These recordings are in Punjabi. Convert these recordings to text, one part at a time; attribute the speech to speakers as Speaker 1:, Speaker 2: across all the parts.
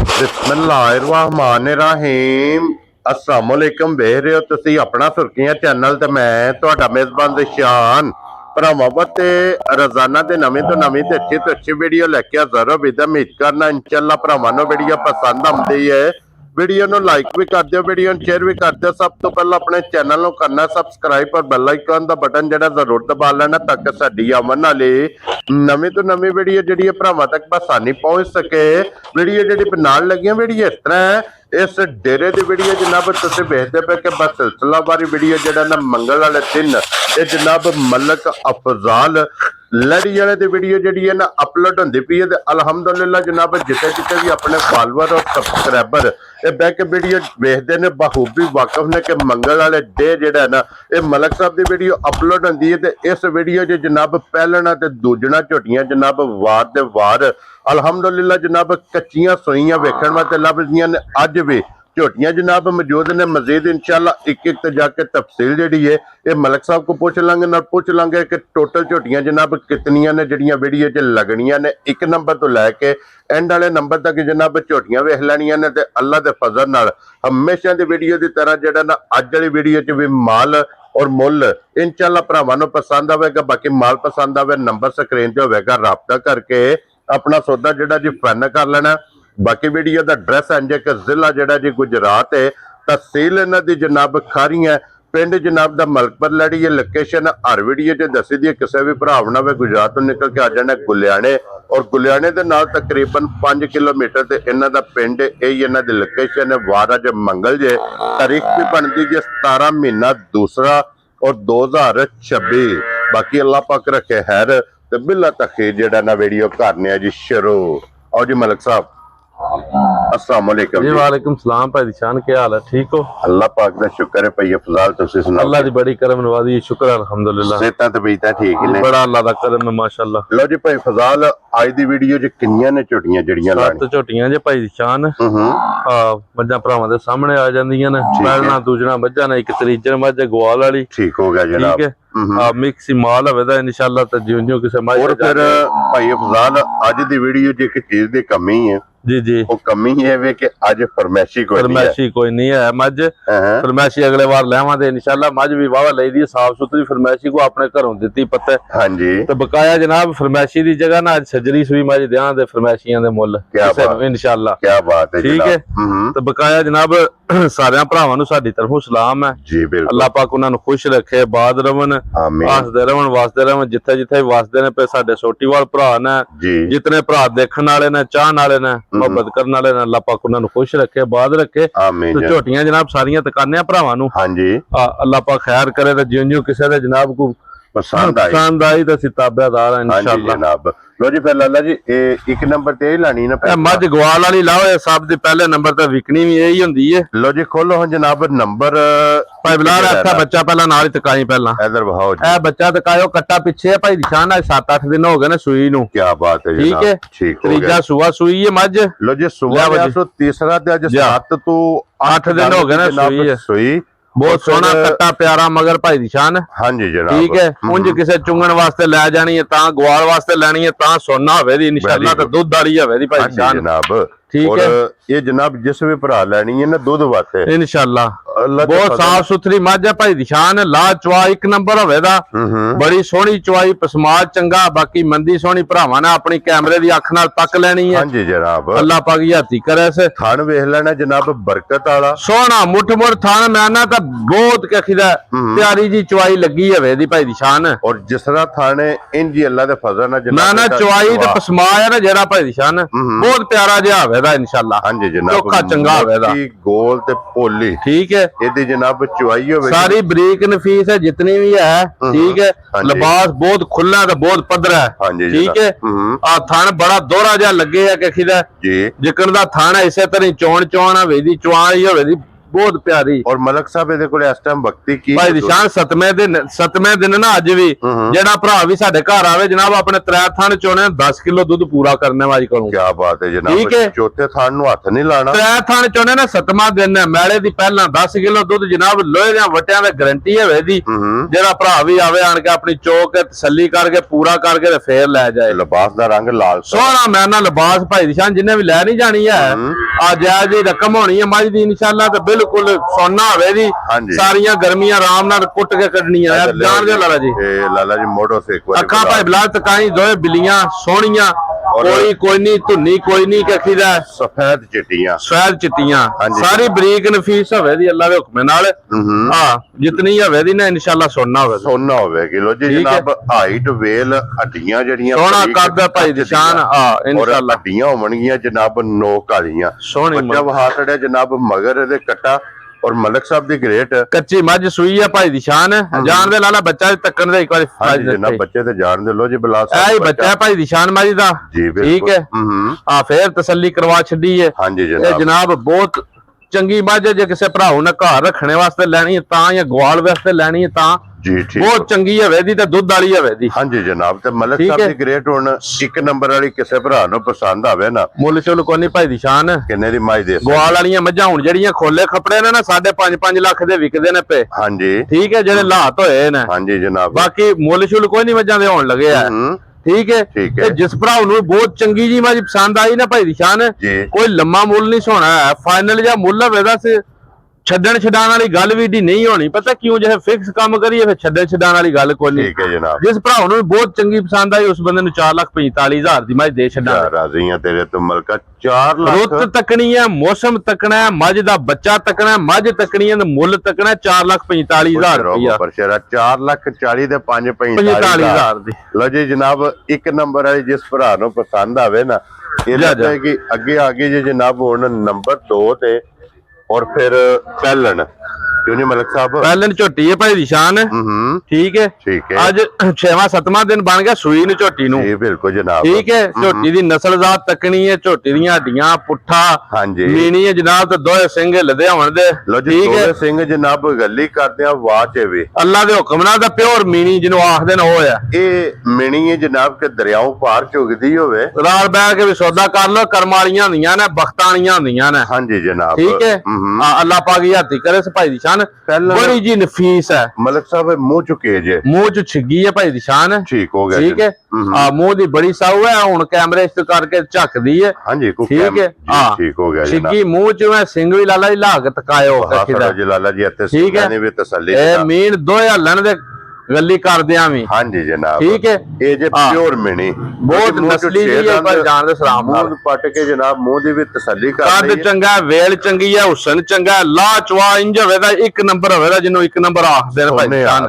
Speaker 1: बिस्मिल्लाहिर्रहमानिर्रहीम अस्सलामुअलैकुम वेख रहे हो तुसी अपना सुर्खियां चैनल ते मैं तुहाडा मेजबान दिशान भरावां ते रोजाना ते नवीं तो नवीं ते अच्छी वीडियो लेके हाजिर हो विद उम्मीद करना इंशाअल्लाह भरावां नूं वीडियो पसंद आउंदी है। वीडियो नूं लाइक भी कर दिओ, वीडियो नूं शेयर भी कर दिओ। सब तो पहला अपने चैनल नूं करना सबसक्राइब और बेल आइकन दा बटन जिहड़ा जरूर दबा लेना ताकि साडी आवन वाली नवीं तो नवीं वीडियो जिहड़ी है भरावां तक आसानी पहुंच सके। वीडियो जिहड़ी नाल लगियां वीडियो इस तरह है, इस डेरे की वीडियो जनाब तुसीं वेखदे पे कि बस सिलसिलावारी वीडियो जिहड़ा ना मंगल वाले दिन ये जनाब मलक अफजाल लड़ी वाले की वीडियो जी है ना अपलोड होंदी पई है। अलहमदुलिल्लाह जनाब जिते जिते भी अपने फॉलोअर और सबसक्राइबर ये बह के वीडियो वेखते हैं बखूबी वाकफ ने कि मंगल वाले डे जिहड़ा है ना ये मलक साहब की वीडियो अपलोड होंदी है। तो इस वीडियो च जनाब पहलना ते दूजना झोटियां जनाब वार दे वार अलहमदुलिल्लाह जनाब कच्चियां सोईयां वेखण वास्ते लभदियां ने। अज भी झोटियां जनाब मौजूद ने। मजीद इंशाअल्लाह एक एक जाके तफसील जी है ये मलक साहब को पूछ लांगे ना पूछ लांगे कि टोटल झोटियां जनाब कितनियां ने जड़ियां वीडियो च लगनियां ने। एक नंबर तो लैके एंड वाले नंबर तक जनाब झोटियां वेख लैनियां ने। ते अल्लाह दे फजल नाल हमेशा दी वीडियो की तरह जड़ा ना अज वाली वीडियो च भी माल और मुल इंशाअल्लाह भरावां नूं पसंद आवेगा। बाकी माल पसंद आवे नंबर स्क्रीन ते होवेगा, राबता करके अपना सौदा जिहड़ा जी फाइनल कर लेना। बाकी वीडियो का एड्रैस इंज कि जिला जिहड़ा जी गुजरात है, तहसील इन्हां दी जनाब खारियां, पिंड जनाब दा मलकपुर लड़ी है। लोकेशन हर वीडियो च दसी दी किसी भी भरा होवे गुजरात तो निकल के आ जाना गुलियाने और गुलियाने दे नाल तकरीबन 5 किलोमीटर ते इन्हां दा पिंड यही इन्हां दी लोकेशन है। वार अज मंगल जे तारीख भी बनती जे 17 महीना दूसरा और 2026। बाकी अल्लाह पाक रखे खैर ते बिला तखीर जिहड़ा ना वीडियो करने जी शुरू। आओ जी मलक साहब अस्सलाम वालेकुम
Speaker 2: जी। वालेकुम सलाम भाई दिशान, क्या हाल है? ठीक हो?
Speaker 1: अल्लाह पाक दा शुक्र है भाई अफजाल तुसी सुनाओ।
Speaker 2: अल्लाह दी बड़ी करम नवाजी, शुक्र है अल्हम्दुलिल्लाह।
Speaker 1: सेहतां तबीयतां ठीक ने?
Speaker 2: बड़ा अल्लाह दा करम है माशाअल्लाह।
Speaker 1: लो जी भाई फजाल आज दी वीडियो च किन्नियां ने झोटियां जड़ियां लानी?
Speaker 2: 7 झोटियां जे भाई दिशान। मज्जां भरावां दे सामने आ जांदियां ने। पहलना दूजना मज्जां ने, एक तरीजन मज्ज ग्वाल वाली। ठीक
Speaker 1: हो गया जनाब।
Speaker 2: ठीक है मिक्स ही माल होवे दा इंशाअल्लाह ते जिउं किसे मज्ज
Speaker 1: और फिर भाई अफजाल आज दी वीडियो च एक चीज दी कमी है।
Speaker 2: जी जी
Speaker 1: वो कमी है वे कि आज फरमैशी कोई
Speaker 2: नहीं है। मज फरमैशी अगले बार लेवांगे इंशाअल्लाह। मज भी वावा लई दी साफ सुथरी फरमैशी को अपने घरों दित्ती पत्ते।
Speaker 1: हां जी
Speaker 2: तो बकाया जनाब फरमैशी दी जगह ना सजरी सुई मज देआं दे फरमैशियां दे मुल इंशाअल्लाह।
Speaker 1: क्या बात है,
Speaker 2: ठीक है। तो बकाया जनाब सारे भरावां नूं साडी तरफों सलाम है
Speaker 1: जी। बिल्कुल
Speaker 2: अल्लाह पाक उन्हां नूं खुश रखे, बाद रवन, हसदे रवन, वसदे रवन। जिथे जिथे वसदे ने पे साडे सोटीवाल भरा ने, जितने भरा देखण वाले ने, चाहण वाले ने, मोहब्बत करने वाले ने, अल्लाह पाक उन्हां नूं खुश रखे, बाद रखे। तो झोटियां जनाब सारियां तकाने भरावां नूं अल्लाह पाक खैर करे। ते जिउं किसी दे जनाब को पसंद आई तो ताबेदार है इंशाअल्लाह जनाब।
Speaker 1: लो जी फिर लाला जी एक नंबर ते लानी ना
Speaker 2: मज ग्वाल वाली लाओ, सब दे पहले नंबर ते विकनी भी यही हुंदी है।
Speaker 1: लो जी खोलो हां जनाब नंबर
Speaker 2: भाई बिलाल अच्छा बच्चा पहला नाल ही तकाई पहला
Speaker 1: इधर बहाओ जी।
Speaker 2: ए बच्चा तकायो कट्टा पीछे है भाई निशान। 7-8 दिन हो गए ने सुई नूं।
Speaker 1: क्या बात है
Speaker 2: ठीक है।
Speaker 1: ठीक हो
Speaker 2: त्रीजा सुआ सुई है मज।
Speaker 1: लो जी सुआ तो तीसरा ते अज 7 तो
Speaker 2: 8 दिन हो गए ने
Speaker 1: सुई।
Speaker 2: बहुत सोहना कट्टा प्यारा मगर भाई निशान।
Speaker 1: हाँ जी जनाब।
Speaker 2: ठीक है। उंज किसे चुंगण वास्ते लै जानी है तां ग्वाल वास्ते लैनी है तां सोना होवे दी इंशाअल्लाह ते दूध वाली होवे दी भाई निशान
Speaker 1: जनाब।
Speaker 2: ठीक है।
Speaker 1: ये जनाब जिस भी भरा लैनी है ना दूध वास्ते
Speaker 2: इंशाअल्लाह बहुत साफ सुथरी मज है भाई दिशान। ला चवा एक नंबर होवेदा, बड़ी सोहनी चवाई, पसमाद चंगा। बाकी मंदी सोहनी भरावां ने अपनी कैमरे दी अख नाल तक लैनी है।
Speaker 1: हां जी जनाब।
Speaker 2: अल्लाह पाक याती करे से
Speaker 1: थान वेख लेना जनाब बरकत वाला
Speaker 2: सोहना मुठ मुठ थान। मैं ना तां बहुत कखीदा प्यारी जी चवाई लगी है दी भाई दिशान।
Speaker 1: और जिस तरह थाने इन जी अल्लाह दे फजल ना
Speaker 2: जनाब ना चवाई ते पसमाद है ना जेड़ा भाई दिशान बहुत प्यारा जिहा होवेदा इंशाअल्लाह।
Speaker 1: हां जी जनाब
Speaker 2: चोखा चंगा होवेदा,
Speaker 1: गोल ते पोली।
Speaker 2: ठीक है।
Speaker 1: एदी जनाब चवाई होवे
Speaker 2: सारी बरीक नफीस है जितनी भी है। ठीक है। लिबास बहुत खुला है, बहुत पदरा है। ठीक है। आ थान बड़ा दोहरा जा लगे है कि खिदा जी जिकन दा थान है इसे तरह चौन चौन है वेदी चवाई होवे दी ਬਹੁਤ ਪਿਆਰੀ।
Speaker 1: ਔਰ ਮਲਕ ਸਾਹਿਬ ਇਹਦੇ ਕੋਲ ਇਸ ਟਾਈਮ ਵਕਤੀ ਕੀ
Speaker 2: ਭਾਈ ਨਿਸ਼ਾਨ ਸਤਵੇਂ ਦਿਨ ਨਾ ਅੱਜ ਵੀ ਜਿਹੜਾ ਭਰਾ ਵੀ ਸਾਡੇ ਘਰ ਆਵੇ ਜਨਾਬ ਆਪਣੇ 3 ਥਣ ਚੋਣੇ 10 ਕਿਲੋ ਦੁੱਧ ਪੂਰਾ ਕਰਨੇ ਵਾਲੀ ਕਰੂੰ।
Speaker 1: ਕੀ ਬਾਤ ਹੈ ਜਨਾਬ, ਚੌਥੇ ਥਣ ਨੂੰ ਹੱਥ ਨਹੀਂ ਲਾਣਾ।
Speaker 2: 3 ਥਣ ਚੋਣੇ ਨਾ 7ਵਾਂ ਦਿਨ ਹੈ ਮੈਲੇ ਦੀ ਪਹਿਲਾਂ 10 ਕਿਲੋ ਦੁੱਧ ਜਨਾਬ ਲੋਹੇ ਦੀਆਂ ਵਟਿਆਂ ਦੇ ਗਰੰਟੀ ਹੈ ਵੇਦੀ। ਜਿਹੜਾ ਭਰਾ ਵੀ ਆਵੇ ਆਣ ਕੇ ਆਪਣੀ ਚੋਕ ਕੇ ਤਸੱਲੀ ਕਰਕੇ ਪੂਰਾ ਕਰਕੇ ਤੇ ਫੇਰ ਲੈ ਜਾਏ।
Speaker 1: ਲਿਬਾਸ ਦਾ ਰੰਗ ਲਾਲ
Speaker 2: ਸੋਹਣਾ ਮੈਂ ਨਾ ਲਿਬਾਸ ਭਾਈ ਨਿਸ਼ਾਨ ਜਿੰਨੇ ਵੀ ਲੈ ਨਹੀਂ ਜਾਣੀ ਹੈ ਅੱਜ ਜੀ ਰਕਮ ਹੋਣੀ ਹੈ ਮੱਝ ਦੀ ਇਨਸ਼ਾਅੱਲਾ ਤੇ ਬਿਲਕੁਲ ਸੋਨਾ ਹੋਵੇ ਦੀ ਸਾਰੀਆਂ ਗਰਮੀਆਂ ਆਰਾਮ ਨਾਲ ਕੁੱਟ ਕੇ ਕੱਢਣੀਆਂ ਯਾਰ ਜਾਣ ਦੇ ਲਾਲਾ ਜੀ।
Speaker 1: ਇਹ ਲਾਲਾ ਜੀ ਮੋੜੋ ਸੇ ਇੱਕ ਵਾਰ
Speaker 2: ਅੱਖਾਂ ਭਾਈ ਬਲਾਲ ਤਕਾਈ ਦੋਏ ਬਿੱਲੀਆਂ ਸੋਹਣੀਆਂ ਕੋਈ ਨਹੀਂ ਧੁੰਨੀ ਕੋਈ ਨਹੀਂ ਕੱਖੀ ਦਾ
Speaker 1: ਸਫੈਦ ਚਿੱਟੀਆਂ
Speaker 2: ਸਾਰੀ ਬਰੀਕ ਨਫੀਸ ਹੋਵੇ ਦੀ ਅੱਲਾ ਦੇ ਹੁਕਮ ਨਾਲ। ਹਾਂ ਜਿਤਨੀ ਹੋਵੇ ਦੀ ਨਾ ਇਨਸ਼ਾਅੱਲਾ ਸੋਨਾ
Speaker 1: ਹੋਵੇ ਕਿਲੋ ਜੀ ਜਨਾਬ। ਹਾਈਟ ਵੇਲ ਹੱਡੀਆਂ ਜਿਹੜੀਆਂ
Speaker 2: ਸੋਹਣਾ ਕਰਦਾ ਭਾਈ ਨਿਸ਼ਾਨ ਇਨਸ਼ਾਅੱਲਾ
Speaker 1: ਹੱਡੀਆਂ ਹੋਣਗੀਆਂ ਜਨਾਬ ਨੋਕ ਵਾਲੀਆਂ
Speaker 2: ਸੋਹਣੀ
Speaker 1: ਜਬ ਹਾਥੜਿਆ ਜਨਾਬ ਮਗਰ ਇਹਦੇ ਕੱਟਾ ਔਰ ਮਲਕ ਸਾਹਿਬ ਦੀ ਗ੍ਰੇਟ
Speaker 2: ਕੱਚੀ ਮੱਝ ਸੂਈ ਆ ਭਾਈ ਦੀ ਸ਼ਾਨ ਜਾਣ ਦੇ ਲਾਲਾ ਬੱਚਾ ਤੱਕਣ ਦੇ ਇੱਕ ਵਾਰੀ
Speaker 1: ਜਨਾਬ ਬੱਚੇ ਤੇ ਜਾਣ ਦੇ ਲੋ ਜੀ ਬਲਾ
Speaker 2: ਸਾਹਿਬ ਇਹ ਬੱਚਾ ਭਾਈ ਦੀ ਸ਼ਾਨ ਮੱਝ ਦਾ ਠੀਕ ਹੈ। ਫੇਰ ਤਸੱਲੀ ਕਰਵਾ ਛੱਡੀ ਹੈ।
Speaker 1: ਹਾਂਜੀ
Speaker 2: ਇਹ ਜਨਾਬ ਬਹੁਤ ਚੰਗੀ ਮੱਝ ਜੇ ਕਿਸੇ ਭਰਾਉ ਨੇ ਘਰ ਰੱਖਣੇ ਵਾਸਤੇ ਲੈਣੀ ਤਾਂ ਜਾਂ ਗਵਾਲ ਵਾਸਤੇ ਲੈਣੀ ਤਾਂ
Speaker 1: ਜੀ ਠੀਕ
Speaker 2: ਬਹੁਤ ਚੰਗੀ ਹੈ ਵੇਦੀ ਤੇ ਦੁੱਧ ਵਾਲੀ ਹੈ ਵੇਦੀ।
Speaker 1: ਹਾਂਜੀ ਜਨਾਬ ਤੇ ਮਲਕ ਸਾਹਿਬ ਦੀ ਗ੍ਰੇਟ ਹੁਣ 1 ਨੰਬਰ ਵਾਲੀ ਕਿਸੇ ਭਰਾ ਨੂੰ ਪਸੰਦ ਆਵੇ ਨਾ
Speaker 2: ਮੁੱਲ ਚੁੱਲ ਕੋਈ ਨਹੀਂ ਭਾਈ ਦੀ ਸ਼ਾਨ।
Speaker 1: ਕਿੰਨੇ ਦੀ ਮੱਝ ਦੇ
Speaker 2: ਗਵਾਲ ਵਾਲੀਆਂ ਮੱਝਾਂ ਹੁਣ ਜਿਹੜੀਆਂ ਖੋਲੇ ਖਪੜੇ ਨੇ ਨਾ 5.5 ਲੱਖ ਦੇ ਵਿਕਦੇ ਨੇ ਪਏ।
Speaker 1: ਹਾਂਜੀ
Speaker 2: ਠੀਕ ਹੈ ਜਿਹੜੇ ਲਾਤ ਹੋਏ ਨੇ।
Speaker 1: ਹਾਂਜੀ ਜਨਾਬ
Speaker 2: ਬਾਕੀ ਮੁੱਲ ਚੁੱਲ ਕੋਈ ਨਹੀਂ ਮੱਝਾਂ ਦੇ ਹੋਣ ਲੱਗੇ ਆ ਠੀਕ ਹੈ। ਤੇ ਜਿਸ ਭਰਾ ਨੂੰ ਬਹੁਤ ਚੰਗੀ ਜੀ ਮੱਝ ਪਸੰਦ ਆਈ ਨਾ ਭਾਈ ਦੀ ਸ਼ਾਨ ਕੋਈ ਲੰਮਾ ਮੁੱਲ ਨਹੀਂ ਸੋਣਾ ਹੈ ਫਾਈਨਲ ਜਾਂ ਮੁੱਲ ਹੋਵੇ ਦੱਸ ਛੱਡਣ ਛਡਾਣ ਵਾਲੀ ਗੱਲ ਵੀ ਢੀ ਨਹੀਂ ਹੋਣੀ ਪਤਾ ਕਿਉਂ ਜੇ ਫਿਕਸ ਕੰਮ ਕਰੀਏ ਫਿਰ ਛੱਡਣ ਛਡਾਣ ਵਾਲੀ ਗੱਲ ਕੋਈ ਨਹੀਂ।
Speaker 1: ਠੀਕ ਹੈ ਜਨਾਬ।
Speaker 2: ਜਿਸ ਭਰਾ ਨੂੰ ਬਹੁਤ ਚੰਗੀ ਪਸੰਦ ਆਈ ਉਸ ਬੰਦੇ ਨੂੰ 4,45,000 ਦੀ ਮੱਝ ਦੇ ਛੱਡਾਂ।
Speaker 1: ਰਾਜ਼ੀ ਆ ਤੇਰੇ ਤੋਂ ਮਲਕਾ 4 ਲੱਖ
Speaker 2: ਰੁੱਤ ਤੱਕਣੀ ਹੈ ਮੌਸਮ ਤੱਕਣਾ ਹੈ ਮੱਝ ਦਾ ਬੱਚਾ ਤੱਕਣਾ ਮੱਝ ਤੱਕਣੀ ਹੈ ਮੁੱਲ ਤੱਕਣਾ 4,45,000 ਰੁਪਇਆ
Speaker 1: ਪਰ ਸ਼ੇਰਾ 4,40,000 ਦੇ
Speaker 2: 5,45,000 ਦੀ।
Speaker 1: ਲੋ ਜੀ ਜਨਾਬ 1 ਨੰਬਰ ਵਾਲੀ ਜਿਸ ਭਰਾ ਨੂੰ ਪਸੰਦ ਆਵੇ ਨਾ ਇਹ ਲੱਗਦਾ ਕਿ ਅੱਗੇ ਆ ਗਈ ਜੀ ਜਨਾਬ ਹੁਣ ਨੰਬਰ 2 ਤੇ और फिर पैलन क्यों नहीं मलिक साहब
Speaker 2: पैलन झोटी है भाई दी शान ठीक है आज 6वां 7वां दिन बन गया सूई नु झोटी नु
Speaker 1: जी बिल्कुल जनाब
Speaker 2: ठीक है झोटी दी नस्लजात तकनी है झोटी दी हड्डियां पुट्ठा
Speaker 1: हां जी
Speaker 2: मीनी है जनाब ते दोए सिंग लदे होण दे
Speaker 1: ठीक है सिंग जनाब गल्ली करदे आ वाह च वे
Speaker 2: अल्लाह दे हुक्म नाल दा प्योर मीनी जिनु आखदे ने ओ है
Speaker 1: ए मीनी है जनाब के दरियाओं पार चुगदी होवे
Speaker 2: राल बैठ के भी सौदा कर लो कर्म वालियां हुंदियां ने बख्तां वालियां हुंदियां ने
Speaker 1: हां जी जनाब
Speaker 2: ठीक है अल्लाह पाक याती करे भाई दी शान बड़ी जी नफीस है
Speaker 1: मलिक साहब मुंह चुके जे
Speaker 2: मुंह च छिगी है भाई दी शान
Speaker 1: ठीक हो गया
Speaker 2: ठीक है मुंह दी बड़ी साऊ है हुन कैमरे इस करके झकदी है
Speaker 1: हां जी
Speaker 2: ठीक है
Speaker 1: ठीक हो गया
Speaker 2: छिगी मुंह च है सिंग भी लाला जी लाग तकायो
Speaker 1: जी लाला जी इत्थे सिंगां ने भी तसल्ली
Speaker 2: ए मीन दो हलन दे गली कर दिया भी
Speaker 1: हां जी जनाब
Speaker 2: ठीक है
Speaker 1: ये जे प्योर मिनी
Speaker 2: बहुत नस्ली दी है पर जान दे सलाम
Speaker 1: मुंह पट के जनाब मुंह दी भी तसल्ली कर
Speaker 2: रही है कद चंगा वेल चंगी है हुसन चंगा ला चवा इंज होवेदा 1 नंबर होवेदा जिन्नो 1 नंबर आखदे ने भाई जान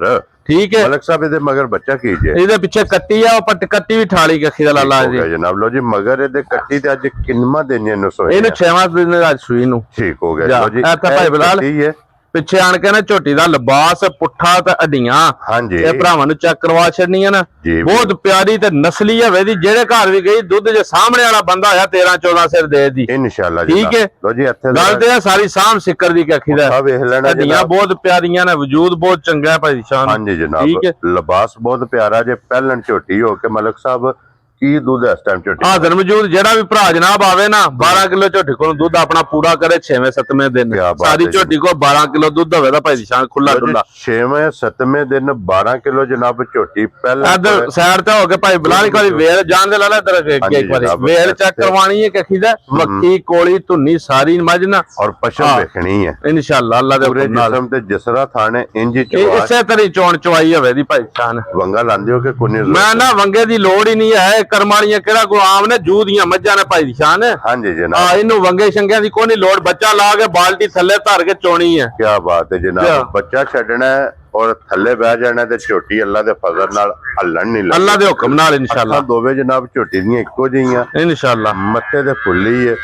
Speaker 2: ठीक है
Speaker 1: मलिक साहब इहदे मगर बच्चा कीजिए
Speaker 2: इहदे पीछे कट्टी है ओ पट कट्टी भी ठाली कखी दा लाला जी
Speaker 1: जनाब लो जी मगर इहदे कट्टी ते अज किन्नवा दिन इहनु सोई
Speaker 2: इहनु 6वां दिन आज सूई नु
Speaker 1: ठीक हो गया लो जी
Speaker 2: ए ता भाई बिलाल ਪਿੱਛੇ ਆਣ ਕੇ ਨਾ ਝੋਟੀ ਦਾ ਲਿਬਾਸ ਪੁੱਠਾ ਤੇ ਹੱਡੀਆਂ
Speaker 1: ਹਾਂਜੀ
Speaker 2: ਇਹ ਭਰਾਵਾਂ ਨੂੰ ਚੈੱਕ ਕਰਵਾ ਛੱਡਣੀਆਂ ਨਾ ਬਹੁਤ ਪਿਆਰੀ ਤੇ ਨਸਲੀ ਹੋਵੇ ਦੀ ਜਿਹੜੇ ਘਰ ਵੀ ਗਈ ਦੁੱਧ ਜੇ ਸਾਹਮਣੇ ਵਾਲਾ ਬੰਦਾ ਹੋਇਆ 13-14 ਸਿਰ ਦੇ ਦੀ
Speaker 1: ਇਨਸ਼ਾਅੱਲਾ ਜੀ
Speaker 2: ਠੀਕ ਹੈ
Speaker 1: ਲੋ ਜੀ ਇੱਥੇ
Speaker 2: ਗੱਲ ਤੇ ਸਾਰੀ ਸਾਮ ਸਿੱਕਰ ਦੀ ਕੱਖੀ ਦਾ
Speaker 1: ਵੇਖ ਲੈਣਾ
Speaker 2: ਹੱਡੀਆਂ ਬਹੁਤ ਪਿਆਰੀਆਂ ਨੇ ਵਜੂਦ ਬਹੁਤ ਚੰਗਾ ਹੈ ਭਾਈ ਸ਼ਾਨ
Speaker 1: ਹਾਂਜੀ ਜਨਾਬ ਲਿਬਾਸ ਬਹੁਤ ਪਿਆਰਾ ਜੇ ਪਹਿਲਣ ਝੋਟੀ ਹੋ ਕੇ ਮਲਕ ਸਾਹਿਬ ਕੀ ਦੁੱਧ ਇਸ ਟਾਈਮ ਝੋਟੀ
Speaker 2: ਹਾਜ਼ਰ ਮੌਜੂਦ ਜਿਹੜਾ ਵੀ ਭਰਾ ਜਨਾਬ ਆਵੇ ਨਾ 12 ਕਿਲੋ ਝੋਟੀ ਕੋਲ ਦੁੱਧ ਆਪਣਾ ਪੂਰਾ ਕਰੇ 6ਵੇਂ 7ਵੇਂ ਦਿਨ ਸਾਰੀ ਝੋਟੀ ਕੋਲ 12 ਕਿਲੋ ਦੁੱਧ ਹੋਵੇ ਤਾਂ ਭਾਈ ਦੀ ਸ਼ਾਨ ਖੁੱਲਾ ਡੁੱਲਾ
Speaker 1: 6ਵੇਂ 7ਵੇਂ ਦਿਨ 12 ਕਿਲੋ ਜਨਾਬ ਝੋਟੀ ਪਹਿਲਾਂ
Speaker 2: ਇਧਰ ਸਾਈਡ ਤੇ ਹੋ ਕੇ ਭਾਈ ਬਲਾਲ ਇੱਕ ਵਾਰੀ ਵੇਲ ਜਾਣ ਦੇ ਲਾਲਾ ਇਧਰ ਇੱਕ ਵਾਰੀ ਵੇਲ ਚੈੱਕ ਕਰਵਾਣੀ ਹੈ ਕੱਖੀ ਦਾ ਮੱਖੀ ਕੋਲੀ ਧੁੰਨੀ ਸਾਰੀ ਮੱਝ ਨਾ
Speaker 1: ਔਰ ਪਸ਼ਮ ਵੇਖਣੀ ਹੈ
Speaker 2: ਇਨਸ਼ਾਅੱਲਾ ਅੱਲਾ ਦੇ
Speaker 1: ਪੂਰੇ ਜਿਸਮ ਤੇ ਜਿਸਰਾ ਥਾਣੇ ਇੰਜ
Speaker 2: ਚਵਾ ਇਸੇ ਤਰ੍ਹਾਂ ਚੋਣ ਚਵਾਈ ਹੋਵੇ ਦੀ ਭਾਈ ਸ਼ਾਨ
Speaker 1: ਵੰਗਾ ਲਾਂਦੇ ਹੋ ਕਿ ਕੋਨੇ
Speaker 2: ਮੈਂ ਨਾ ਵੰਗੇ ਦੀ ਲੋੜ ਹੀ ਨਹੀਂ ਹੈ ਕਰਮ ਵਾਲੀਆਂ ਕਿਹੜਾ ਕੋਈ ਆਮ ਨੇ ਜੂ ਦੀਆਂ ਮੱਝਾਂ ਨੇ ਭਾਈ ਦੀ ਸ਼ਾਨ
Speaker 1: ਹਾਂਜੀ ਜਨਾਬ
Speaker 2: ਇਹਨੂੰ ਵੰਗੇ ਸ਼ੰਗਿਆਂ ਦੀ ਕੋਈ ਨਹੀਂ ਲੋੜ ਬੱਚਾ ਲਾ ਕੇ ਬਾਲਟੀ ਥੱਲੇ ਧਰ ਕੇ ਚੋਣੀ ਹੈ
Speaker 1: ਕੀ ਬਾਤ ਹੈ ਜਨਾਬ ਬੱਚਾ ਛੱਡਣਾ ਔਰ ਥੱਲੇ ਬਹਿ ਜਾਣਾ ਤੇ ਝੋਟੀ ਅੱਲਾ ਦੇ ਫਜ਼ਲ ਨਾਲ ਹੱਲਣ ਨਹੀਂ ਲੱਗਦੀ
Speaker 2: ਅੱਲਾ ਦੇ ਹੁਕਮ ਨਾਲ ਇਨਸ਼ਾਅੱਲਾ
Speaker 1: ਦੋਵੇਂ ਜਨਾਬ ਝੋਟੀ ਦੀਆਂ ਇੱਕੋ ਜਿਹੀਆਂ
Speaker 2: ਇਨਸ਼ਾਅੱਲਾ
Speaker 1: ਮੱਥੇ ਤੇ ਫੁੱਲੀ ਹੈ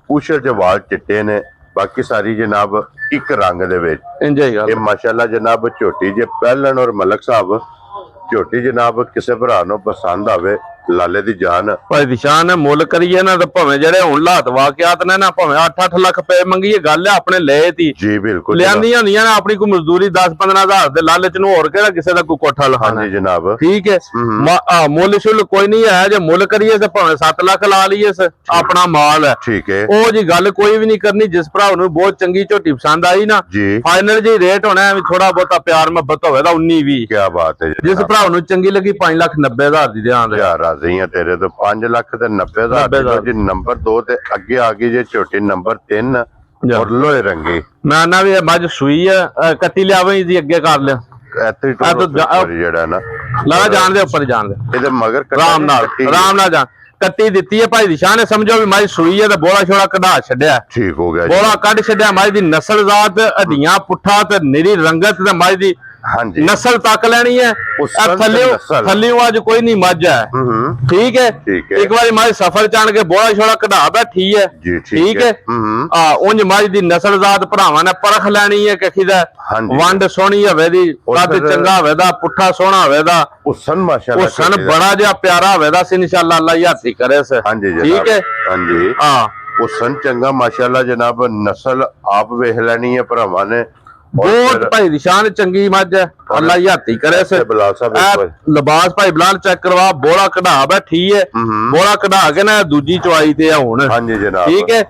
Speaker 1: ਪੂਛਲ ਚ ਵਾਲ ਚਿੱਟੇ ਨੇ ਬਾਕੀ ਸਾਰੀ ਜਨਾਬ ਇੱਕ ਰੰਗ ਦੇ ਵਿੱਚ
Speaker 2: ਇੰਜ ਹੀ ਗੱਲ
Speaker 1: ਇਹ ਮਾਸ਼ਾਅੱਲਾ ਜਨਾਬ ਝੋਟੀ ਜੇ ਪਹਿਲਣ ਔਰ ਮਲਕ ਸਾਹਿਬ ਝੋਟੀ ਜਨਾਬ ਕਿਸੇ ਭਰਾ ਨੂੰ ਪਸੰਦ ਆਵੇ ਲਾਲੇ ਦੀ ਜਾਨ
Speaker 2: ਭਾਈ ਦੀ ਸ਼ਾਨ ਹੈ। ਮੁੱਲ ਕਰੀਏ ਨਾ ਤਾਂ ਭਾਵੇਂ ਜਿਹੜੇ ਹੁਣ ਲਾਤ ਵਾਕਿਆਤ ਨੇ ਨਾ, ਭਾਵੇਂ 8-8 ਲੱਖ ਰੁਪਏ ਮੰਗੀਏ, ਗੱਲ ਹੈ ਆਪਣੇ ਲਏ ਤੀ
Speaker 1: ਜੀ ਬਿਲਕੁਲ
Speaker 2: ਲਿਆਂਦੀਆਂ ਹੁੰਦੀਆਂ ਨੇ ਆਪਣੀ ਕੋਈ ਮਜ਼ਦੂਰੀ 10-15 ਹਜ਼ਾਰ ਦੇ ਲਾਲਚ ਨੂੰ, ਹੋਰ ਕਿਹੜਾ ਕਿਸੇ ਦਾ ਕੋਈ ਕੋਠਾ ਲਹਾਣਾ।
Speaker 1: ਹਾਂਜੀ ਜਨਾਬ
Speaker 2: ਠੀਕ ਹੈ, ਮੁੱਲ ਸ਼ੁੱਲ ਕੋਈ ਨਹੀਂ ਹੈ। ਜੇ ਮੁੱਲ ਕਰੀਏ ਤਾਂ ਭਾਵੇਂ 7 ਲੱਖ ਲਾ ਲਈਏ, ਆਪਣਾ ਮਾਲ ਹੈ।
Speaker 1: ਠੀਕ ਹੈ,
Speaker 2: ਉਹ ਜੀ ਗੱਲ ਕੋਈ ਵੀ ਨਹੀਂ ਕਰਨੀ। ਜਿਸ ਭਰਾ ਨੂੰ ਬਹੁਤ ਚੰਗੀ ਝੋਟੀ ਪਸੰਦ ਆਈ ਨਾ,
Speaker 1: ਜੀ
Speaker 2: ਫਾਈਨਲ ਜੀ ਰੇਟ ਹੋਣਾ ਵੀ ਥੋੜਾ ਬਹੁਤਾ ਪਿਆਰ ਮੁਹੱਬਤ ਹੋਵੇ ਤਾਂ 19-20।
Speaker 1: ਕੀ ਬਾਤ ਹੈ
Speaker 2: ਜਿਸ ਭਰਾ ਨੂੰ ਚੰਗੀ ਲੱਗੀ 5,90,000 ਦੀ ਧਿਆਨ ਦੇ।
Speaker 1: ਯਾਰ ਰਾਜ਼ੀ ਆ ਤੇਰੇ ਤੋਂ 5,90,000 ਜੀ। ਨੰਬਰ 2 ਤੇ ਅੱਗੇ ਆ ਗਈ ਜੇ ਝੋਟੀ ਨੰਬਰ 3 ਔਰ ਲੋਹੇ ਰੰਗੀ।
Speaker 2: ਮੈਂ ਨਾ ਵੀ ਮੱਝ ਸੂਈ ਆ, ਕੱਟੀ ਲਿਆਵੇਂ ਜੀ ਅੱਗੇ ਕਰ ਲਿਆ
Speaker 1: ਇੱਥੇ ਜਿਹੜਾ ਨਾ
Speaker 2: ਲਾ ਜਾਣ ਦੇ ਉੱਪਰ ਜਾਣ ਦੇ
Speaker 1: ਇਹਦੇ ਮਗਰ
Speaker 2: ਆਰਾਮ ਨਾਲ ਜਾ ਕੱਟੀ ਦਿੱਤੀ ਹੈ ਭਾਈ ਦੀ ਸ਼ਾਨ ਨੇ। ਸਮਝੋ ਵੀ ਮੱਝ ਸੂਈ ਹੈ ਤੇ ਬੋਲਾ ਛੋੜਾ ਕਢਾ ਛੱਡਿਆ,
Speaker 1: ਠੀਕ ਹੋ ਗਿਆ ਜੀ।
Speaker 2: ਬੋਲਾ ਕੱਢ ਛੱਡਿਆ। ਮੱਝ ਦੀ ਨਸਲ ਜ਼ਾਤ ਹੱਡੀਆਂ ਪੁੱਠਾ ਤੇ ਨਿਰੀ ਰੰਗਤ ਤੇ ਮੱਝ ਦੀ
Speaker 1: ਹਾਂਜੀ
Speaker 2: ਨਸਲ ਤੱਕ ਲੈਣੀ ਹੈ। ਥੱਲੇ ਅੱਜ ਕੋਈ ਨਹੀਂ ਮੱਝ ਹੈ। ਠੀਕ ਹੈ, ਇੱਕ ਵਾਰੀ ਮੱਝ ਸਫਰ ਚਾਣ ਕੇ ਬੋਲਾ ਛੋੜਾ ਕਢਾ ਬੈਠੀ ਹੈ। ਠੀਕ ਹੈ, ਉਂਝ ਮੱਝ ਦੀ ਨਸਲ ਜ਼ਾਤ ਭਰਾਵਾਂ ਨੇ ਪਰਖ ਲੈਣੀ ਹੈ ਕਿ ਕਿਹਦਾ ਵੰਡ ਸੋਹਣੀ ਹੋਵੇ ਦੀ, ਕੱਦ ਚੰਗਾ ਹੋਵੇ ਦਾ, ਪੁੱਠਾ ਸੋਹਣਾ ਹੋਵੇ ਦਾ,
Speaker 1: ਹੁਸਨ ਮਾਸ਼ਾਅੱਲਾ
Speaker 2: ਹੁਸਨ ਬੜਾ ਜਿਹਾ ਪਿਆਰਾ ਹੋਵੇ ਦਾ। ਇਨਸ਼ਾਅੱਲਾ ਅੱਲਾ ਯਾਤੀ ਕਰੇ ਸੇ।
Speaker 1: ਹਾਂਜੀ
Speaker 2: ਠੀਕ ਹੈ,
Speaker 1: ਹਾਂਜੀ ਹੁਸਨ ਚੰਗਾ ਮਾਸ਼ਾਅੱਲਾ ਜਨਾਬ। ਨਸਲ ਆਪ ਵੇਖ ਲੈਣੀ ਹੈ ਭਰਾਵਾਂ ਨੇ।
Speaker 2: ਬਹੁਤ ਭਾਈ ਦੀ ਸ਼ਾਨ ਚੰਗੀ ਮੱਝ ਹੈ, ਅੱਲਾ ਯਾਤੀ ਕਰੇ ਸੇ। ਲਿਬਾਸ ਭਾਈ ਬਲਾਲ ਚੈੱਕ ਕਰਵਾ, ਬੋਲਾ ਕਢਾ ਬੈਠੀ ਹੈ। ਬੋਲਾ ਕਢਾ ਕੇ ਨਾ ਦੂਜੀ ਚਵਾਈ ਤੇ ਆ ਹੁਣ।
Speaker 1: ਹਾਂਜੀ ਜਨਾਬ
Speaker 2: ਠੀਕ ਹੈ,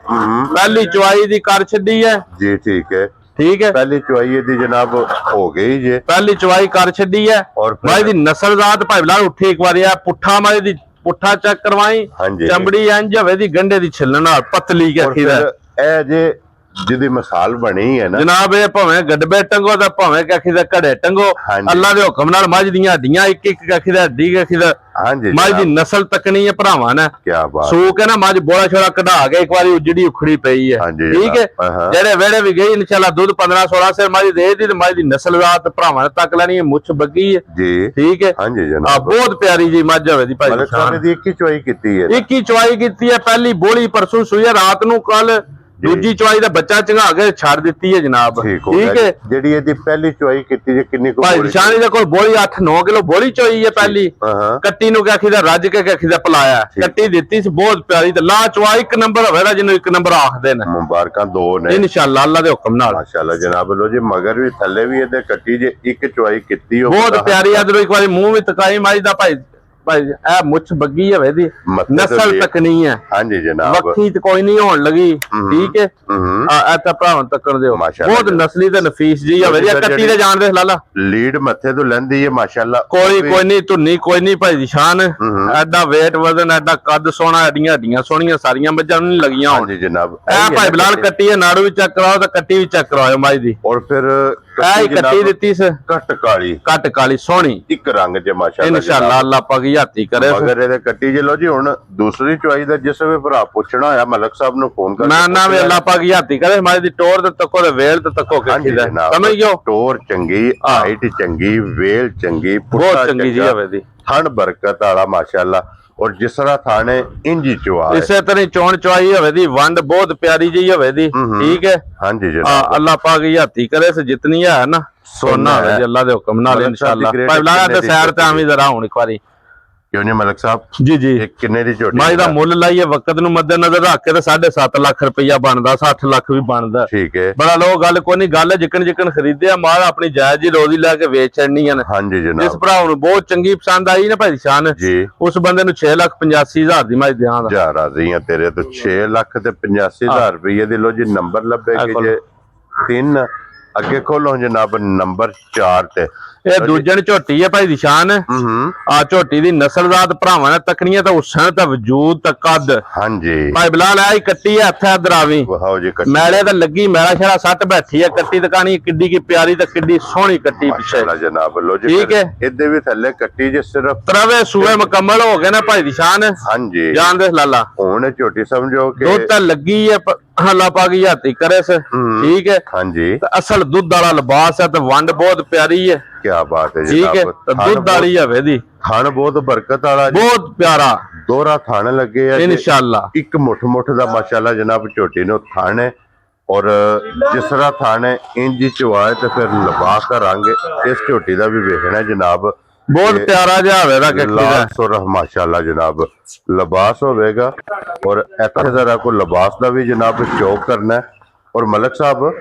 Speaker 2: ਪਹਿਲੀ ਚਵਾਈ ਦੀ ਕਰ ਛੱਡੀ ਹੈ
Speaker 1: ਜੀ। ਠੀਕ ਹੈ,
Speaker 2: ਠੀਕ ਹੈ,
Speaker 1: ਪਹਿਲੀ ਚਵਾਈ ਦੀ ਜਨਾਬ ਹੋ ਗਈ ਜੇ,
Speaker 2: ਪਹਿਲੀ ਚਵਾਈ ਕਰ ਛੱਡੀ ਹੈ। ਮੱਝ ਦੀ ਨਸਲ ਜ਼ਾਤ ਭਾਈ ਬਲਾਲ ਉੱਠੀ ਇੱਕ ਵਾਰੀ ਆ ਪੁੱਠਾ ਮੱਝ ਦੀ ਪੁੱਠਾ ਚੈੱਕ ਕਰਵਾਈ, ਚਮੜੀ ਇੰਜ ਹੋਵੇ ਦੀ ਗੰਢੇ ਦੀ ਛਿੱਲਣ ਨਾਲ ਪਤਲੀ ਕਿ
Speaker 1: ਇਹ ਜੇ ਜਿਹਦੀ ਮਿਸਾਲ ਬਣੀ ਹੈ ਨਾ
Speaker 2: ਜਨਾਬ, ਇਹ ਭਾਵੇਂ ਗੱਡਬੇ ਟੰਗੋ ਤੇ ਭਾਵੇਂ ਕਖੀ ਦਾ ਘੜੇ ਟੰਗੋ, ਅੱਲਾ ਦੇ ਹੁਕਮ ਨਾਲ ਮੱਝ ਦੀਆਂ ਹੱਡੀਆਂ ਇੱਕ ਇੱਕ ਕਖੀ ਦਾ ਹੱਡੀ ਕਖੀ ਦਾ ਮੱਝ ਦੀ ਨਸਲ ਤੱਕਣੀ ਹੈ ਭਰਾਵਾਂ ਨੇ।
Speaker 1: ਕੀ ਬਾਤ,
Speaker 2: ਸੂਕ ਹੈ ਨਾ ਮੱਝ ਬੋਲਾ ਛੋੜਾ ਕਢਾ ਕੇ ਇੱਕ ਵਾਰੀ ਉਜੜੀ ਉਖੜੀ ਪਈ ਹੈ। ਠੀਕ ਹੈ, ਜਿਹੜੇ ਵਿਹੜੇ ਵੀ ਗਈ ਇਨਸ਼ਾਅੱਲਾ ਦੁੱਧ 15-16 ਸਿਰ ਮੱਝ ਦੇ ਦੀ ਤੇ ਮੱਝ ਦੀ ਨਸਲ ਜ਼ਾਤ ਭਰਾਵਾਂ ਨੇ ਤੱਕ ਲੈਣੀ ਹੈ। ਮੁੱਛ ਬੱਗੀ ਹੈ ਜੀ। ਠੀਕ ਹੈ,
Speaker 1: ਹਾਂਜੀ ਜਨਾਬ
Speaker 2: ਬਹੁਤ ਪਿਆਰੀ ਜੀ ਮੱਝ ਹੋਵੇ ਦੀ ਭਾਈ
Speaker 1: ਸਾਹਿਬ ਦੀ। ਇੱਕ ਹੀ ਚਵਾਈ ਕੀਤੀ ਹੈ,
Speaker 2: ਇੱਕ ਹੀ ਚਵਾਈ ਕੀਤੀ ਹੈ। ਪਹਿਲੀ ਬੋਲੀ ਪਰਸੋਂ ਸੂਈ ਹੈ, ਰਾਤ ਨੂੰ ਕੱਲ ਦੂਜੀ ਚਵਾਈ ਦਾ ਬੱਚਾ ਚੰਗਾ ਕੇ ਛੱਡ ਦਿੱਤੀ ਹੈ ਜਨਾਬ। ਠੀਕ ਹੈ,
Speaker 1: ਜਿਹੜੀ ਇਹਦੀ ਪਹਿਲੀ ਚਵਾਈ ਕੀਤੀ ਜੇ ਕਿੰਨੀ ਕੁ
Speaker 2: ਭਾਈ ਨਿਸ਼ਾਨੀ ਦੇ ਕੋਲ ਬੋਲੀ 8-9 ਕਿਲੋ ਬੋਲੀ ਚੋਈ ਹੈ ਪਹਿਲੀ। ਕੱਟੀ ਨੂੰ ਕਿਹਾ ਦਾ ਰੱਜ ਕੇ ਕਿਹਾ ਪਲਾਇਆ, ਕੱਟੀ ਦਿੱਤੀ ਸੀ ਬਹੁਤ ਪਿਆਰੀ ਤੇ ਲਾ ਚਵਾਈ ਇੱਕ ਨੰਬਰ ਹੋਵੇਗਾ ਜਿਹਨੂੰ ਇੱਕ ਨੰਬਰ ਆਖਦੇ ਨੇ।
Speaker 1: ਮੁਬਾਰਕਾਂ ਦੋ ਨੇ
Speaker 2: ਇਨਸ਼ਾਅੱਲਾ ਅੱਲਾ ਦੇ ਹੁਕਮ ਨਾਲ।
Speaker 1: ਮਾਸ਼ਾਅੱਲਾ ਜਨਾਬ ਲੋ ਜੀ, ਮਗਰ ਵੀ ਥੱਲੇ ਵੀ ਇਹਦੇ ਕੱਟੀ ਜੇ ਇੱਕ ਚਵਾਈ ਕੀਤੀ
Speaker 2: ਬਹੁਤ ਪਿਆਰੀ। ਇਧਰੋਂ ਇੱਕ ਵਾਰੀ ਮੂੰਹ ਵੀ ਤਕਾਈ ਮੱਝ ਦਾ ਭਾਈ ਇਹ ਮੁੱਛ ਬੱਗੀ ਹੋਵੇ ਦੀ ਨਸਲ ਤੱਕਣੀ ਹੈ।
Speaker 1: ਹਾਂਜੀ ਜਨਾਬ,
Speaker 2: ਵੱਖੀ ਤੇ ਕੋਈ ਨਹੀਂ ਹੋਣ ਲੱਗੀ। ਠੀਕ ਹੈ, ਇਹ ਤਾਂ ਭਰਾਵਾਂ ਤੱਕਣ ਦਿਓ। ਬਹੁਤ ਨਸਲੀ ਤੇ ਨਫੀਸ ਜੀ ਹੋਵੇ ਦੀ ਕੱਟੀ ਦੇ ਜਾਣ ਦੇ ਲਾਲਾ
Speaker 1: ਲੀਡ ਮੱਥੇ ਤੋਂ ਲੈਂਦੀ ਹੈ ਮਾਸ਼ਾਅੱਲਾ।
Speaker 2: ਕੋਈ ਨਹੀਂ ਧੁੰਨੀ ਕੋਈ ਨਹੀਂ ਭਾਈ ਦੀ ਸ਼ਾਨ। ਐਡਾ weight ਵਜ਼ਨ ਐਡਾ ਕੱਦ ਸੋਹਣਾ, ਐਡੀਆਂ ਹੱਡੀਆਂ ਸੋਹਣੀਆਂ ਸਾਰੀਆਂ ਮੱਝਾਂ ਨੂੰ ਨਹੀਂ ਲੱਗੀਆਂ ਹੋਣ।
Speaker 1: ਜੀ ਜਨਾਬ,
Speaker 2: ਇਹ ਭਾਈ ਬਲਾਲ ਕੱਟੀ ਹੈ, ਨਾੜੂ ਵੀ ਚੈੱਕ ਕਰਾਓ ਤੇ ਕੱਟੀ ਵੀ ਚੈੱਕ ਕਰਾਓ ਮੱਝ ਦੀ।
Speaker 1: ਔਰ ਫਿਰ
Speaker 2: ਕੱਟੀ ਦਿੱਤੀ ਸੀ ਕੱਟ ਕਾਲੀ ਸੋਹਣੀ
Speaker 1: ਇੱਕ ਰੰਗ ਚ ਮਾਸ਼ਾਅੱਲਾ।
Speaker 2: ਇਨਸ਼ਾਅੱਲਾ ਅੱਲਾ ਪਾਕ ਯਾਤੀ ਕਰੇ।
Speaker 1: ਮਗਰ ਇਹਦੇ ਕੱਟੀ ਜੇ ਲੋ ਜੀ। ਹੁਣ ਦੂਸਰੀ ਚਵਾਈ ਦਾ ਜਿਸ ਵੇ ਭਰਾ ਪੁੱਛਣਾ ਹੋਇਆ ਮਲਕ ਸਾਹਿਬ ਨੂੰ ਫੋਨ ਕਰ,
Speaker 2: ਮੈਂ ਨਾ ਵੀ ਅੱਲਾ ਪਾਕ ਯਾਤੀ ਕਰੇ। ਮੱਝ ਦੀ ਟੋਰ ਤੇ ਤੱਕੋ ਤੇ ਵੇਲ ਤੇ ਤੱਕੋ ਕਿੱਥੇ ਦਾ ਸਮਝ ਗਿਓ।
Speaker 1: ਟੋਰ ਚੰਗੀ, ਹਾਈਟ ਚੰਗੀ, ਵੇਲ ਚੰਗੀ,
Speaker 2: ਬਹੁਤ ਚੰਗੀ ਜੀ ਹੋਵੇ ਦੀ,
Speaker 1: ਥਣ ਬਰਕਤ ਵਾਲਾ ਮਾਸ਼ਾਅੱਲਾ। ਔਰ ਜਿਸ ਤਰ੍ਹਾਂ ਥਾਣੇ ਇੰਜੀ ਚਵਾ
Speaker 2: ਇਸੇ ਤਰ੍ਹਾਂ ਚੋਣ ਚਵਾਈ ਹੋਵੇ ਦੀ, ਵੰਡ ਬਹੁਤ ਪਿਆਰੀ ਜੀ ਹੋਵੇ ਦੀ। ਠੀਕ ਹੈ,
Speaker 1: ਹਾਂਜੀ ਜਨਾਬ
Speaker 2: ਅੱਲਾ ਪਾਕ ਯਾਤੀ ਕਰੇ ਸੇ ਜਿਤਨੀ ਹੈ ਨਾ ਸੋਨਾ ਹੋਵੇ ਜੀ ਅੱਲਾ ਦੇ ਹੁਕਮ ਨਾਲ ਇਨਸ਼ਾਅੱਲਾ। ਭਾਈ ਬਲਾਲ ਤੇ ਸੈਰ ਤੇ ਆਵੀਂ ਜ਼ਰਾ ਹੁਣ ਇੱਕ ਵਾਰੀ।
Speaker 1: ਕਿਉਂ ਨਹੀਂ ਮਲਕ ਸਾਹਿਬ
Speaker 2: ਜੀ ਜੀ,
Speaker 1: ਕਿੰਨੇ ਦੀ ਝੋਟੀ
Speaker 2: ਮੱਝ ਦਾ ਮੁੱਲ ਲਾਈਏ ਵਕਤ ਨੂੰ ਮੱਦੇ ਨਜ਼ਰ ਰੱਖ ਕੇ ਤੇ 7.5 ਲੱਖ ਰੁਪਇਆ ਬਣਦਾ, 60 ਲੱਖ ਵੀ ਬਣਦਾ।
Speaker 1: ਠੀਕ ਹੈ,
Speaker 2: ਬੜਾ ਲੋ ਗੱਲ ਕੋਈ ਨਹੀਂ, ਗੱਲ ਜਿਕਣ ਜਿਕਣ ਖਰੀਦਿਆ ਮਾਲ ਆਪਣੀ ਜਾਇਜ਼ ਜੀ ਰੋਜ਼ੀ ਲੈ ਕੇ ਵੇਚ ਛੱਡਣੀਆਂ ਨੇ।
Speaker 1: ਹਾਂਜੀ ਜਨਾਬ,
Speaker 2: ਜਿਸ ਭਰਾ ਨੂੰ ਬਹੁਤ ਚੰਗੀ ਪਸੰਦ ਆਈ ਨਾ ਭਾਈ ਸ਼ਾਨ
Speaker 1: ਜੀ,
Speaker 2: ਉਸ ਬੰਦੇ ਨੂੰ 6,85,000 ਦੀ ਮੱਝ ਦਿਆਂਗਾ।
Speaker 1: ਜਾ ਰਾਜ਼ੀ ਆ ਤੇਰੇ ਤੋਂ 6,85,000 ਰੁਪਏ ਦੇ ਲੋ ਜੀ। ਨੰਬਰ ਲੱਭੇਗੇ ਜੇ 3 ਅੱਗੇ ਖੋਲੋ ਜਨਾਬ, ਨੰਬਰ 4 ਤੇ
Speaker 2: ਇਹ ਦੂਜਣ ਝੋਟੀ ਹੈ ਭਾਈ ਦੀ ਸ਼ਾਨ। ਆ ਝੋਟੀ ਦੀ ਨਸਲਜ਼ਾਤ ਭਰਾਵਾਂ ਨੇ ਤਕਣੀਆਂ ਤਾਂ ਹੁਸਨ ਤਾਂ ਵਜੂਦ ਤਾਂ ਕੱਦ। ਹਾਂਜੀ ਭਾਈ ਬਲਾਲ ਆਈ ਕੱਟੀ ਹੈ ਹੱਥ ਦਰਾਵੀ ਮੈਲੇ ਤਾਂ ਲੱਗੀ, ਮੈਲਾ ਸ਼ਰਾ ਸੱਟ ਬੈਠੀ ਹੈ। ਕੱਟੀ ਤਕਾਣੀ ਕਿੱਡੀ ਕੀ ਪਿਆਰੀ ਤੇ ਕਿੱਡੀ ਸੋਹਣੀ ਕੱਟੀ ਪਿੱਛੇ
Speaker 1: ਜਨਾਬ ਲੋ ਜੀ। ਠੀਕ ਹੈ, ਇਹਦੇ ਵੀ ਥੱਲੇ ਕੱਟੀ ਜੇ ਸਿਰਫ
Speaker 2: ਤਰਵੇ ਸੂਏ ਮੁਕੰਮਲ ਹੋ ਗਏ ਨਾ ਭਾਈ ਦੀ ਸ਼ਾਨ।
Speaker 1: ਹਾਂਜੀ
Speaker 2: ਜਾਣ ਦੇ ਲਾਲਾ
Speaker 1: ਹੁਣ ਝੋਟੀ ਸਮਝੋ ਕਿ
Speaker 2: ਦੁੱਧ ਤਾਂ ਲੱਗੀ ਹੈ ਅੱਲਾ ਪਾਕ ਯਾਤੀ ਕਰੇ ਸੇ। ਠੀਕ ਹੈ,
Speaker 1: ਹਾਂਜੀ
Speaker 2: ਅਸਲ ਦੁੱਧ ਵਾਲਾ ਲਿਬਾਸ ਹੈ ਤੇ ਵੰਡ ਬਹੁਤ ਪਿਆਰੀ ਹੈ।
Speaker 1: ਕੀ ਬਾਤ ਹੈ
Speaker 2: ਠੀਕ ਹੈ, ਦੁੱਧ ਵਾਲੀ ਹੋਵੇ ਦੀ,
Speaker 1: ਥਣ ਬਹੁਤ ਬਰਕਤ ਵਾਲਾ,
Speaker 2: ਬਹੁਤ ਪਿਆਰਾ
Speaker 1: ਦੋਹਰਾ ਥਣ ਲੱਗੇ ਆ
Speaker 2: ਇਨਸ਼ਾਅੱਲਾ।
Speaker 1: ਇੱਕ ਮੁੱਠ ਦਾ ਮਾਸ਼ਾਅੱਲਾ ਜਨਾਬ ਝੋਟੀ ਨੂੰ ਥਣ ਹੈ। ਔਰ ਜਿਸ ਤਰ੍ਹਾਂ ਥਣ ਹੈ ਇੰਜ ਚਵਾਏ ਤੇ ਫਿਰ ਲਿਬਾਸ ਦਾ ਰੰਗ ਇਸ ਝੋਟੀ ਦਾ ਵੀ ਵੇਖਣਾ ਜਨਾਬ।
Speaker 2: ਬਹੁਤ ਪਿਆਰਾ ਜਿਹਾ ਹੋਵੇਗਾ ਕੱਖੀ ਦਾ
Speaker 1: ਲਾਲ ਸੁਰਖ ਮਾਸ਼ਾਅੱਲਾ ਜਨਾਬ ਲਿਬਾਸ ਹੋਵੇਗਾ। ਔਰ ਇੱਥੇ ਜ਼ਰਾ ਕੋ ਲਿਬਾਸ ਦਾ ਵੀ ਜਨਾਬ ਸ਼ੌਕ ਕਰਨਾ ਹੈ। ਔਰ ਮਲਕ ਸਾਹਿਬ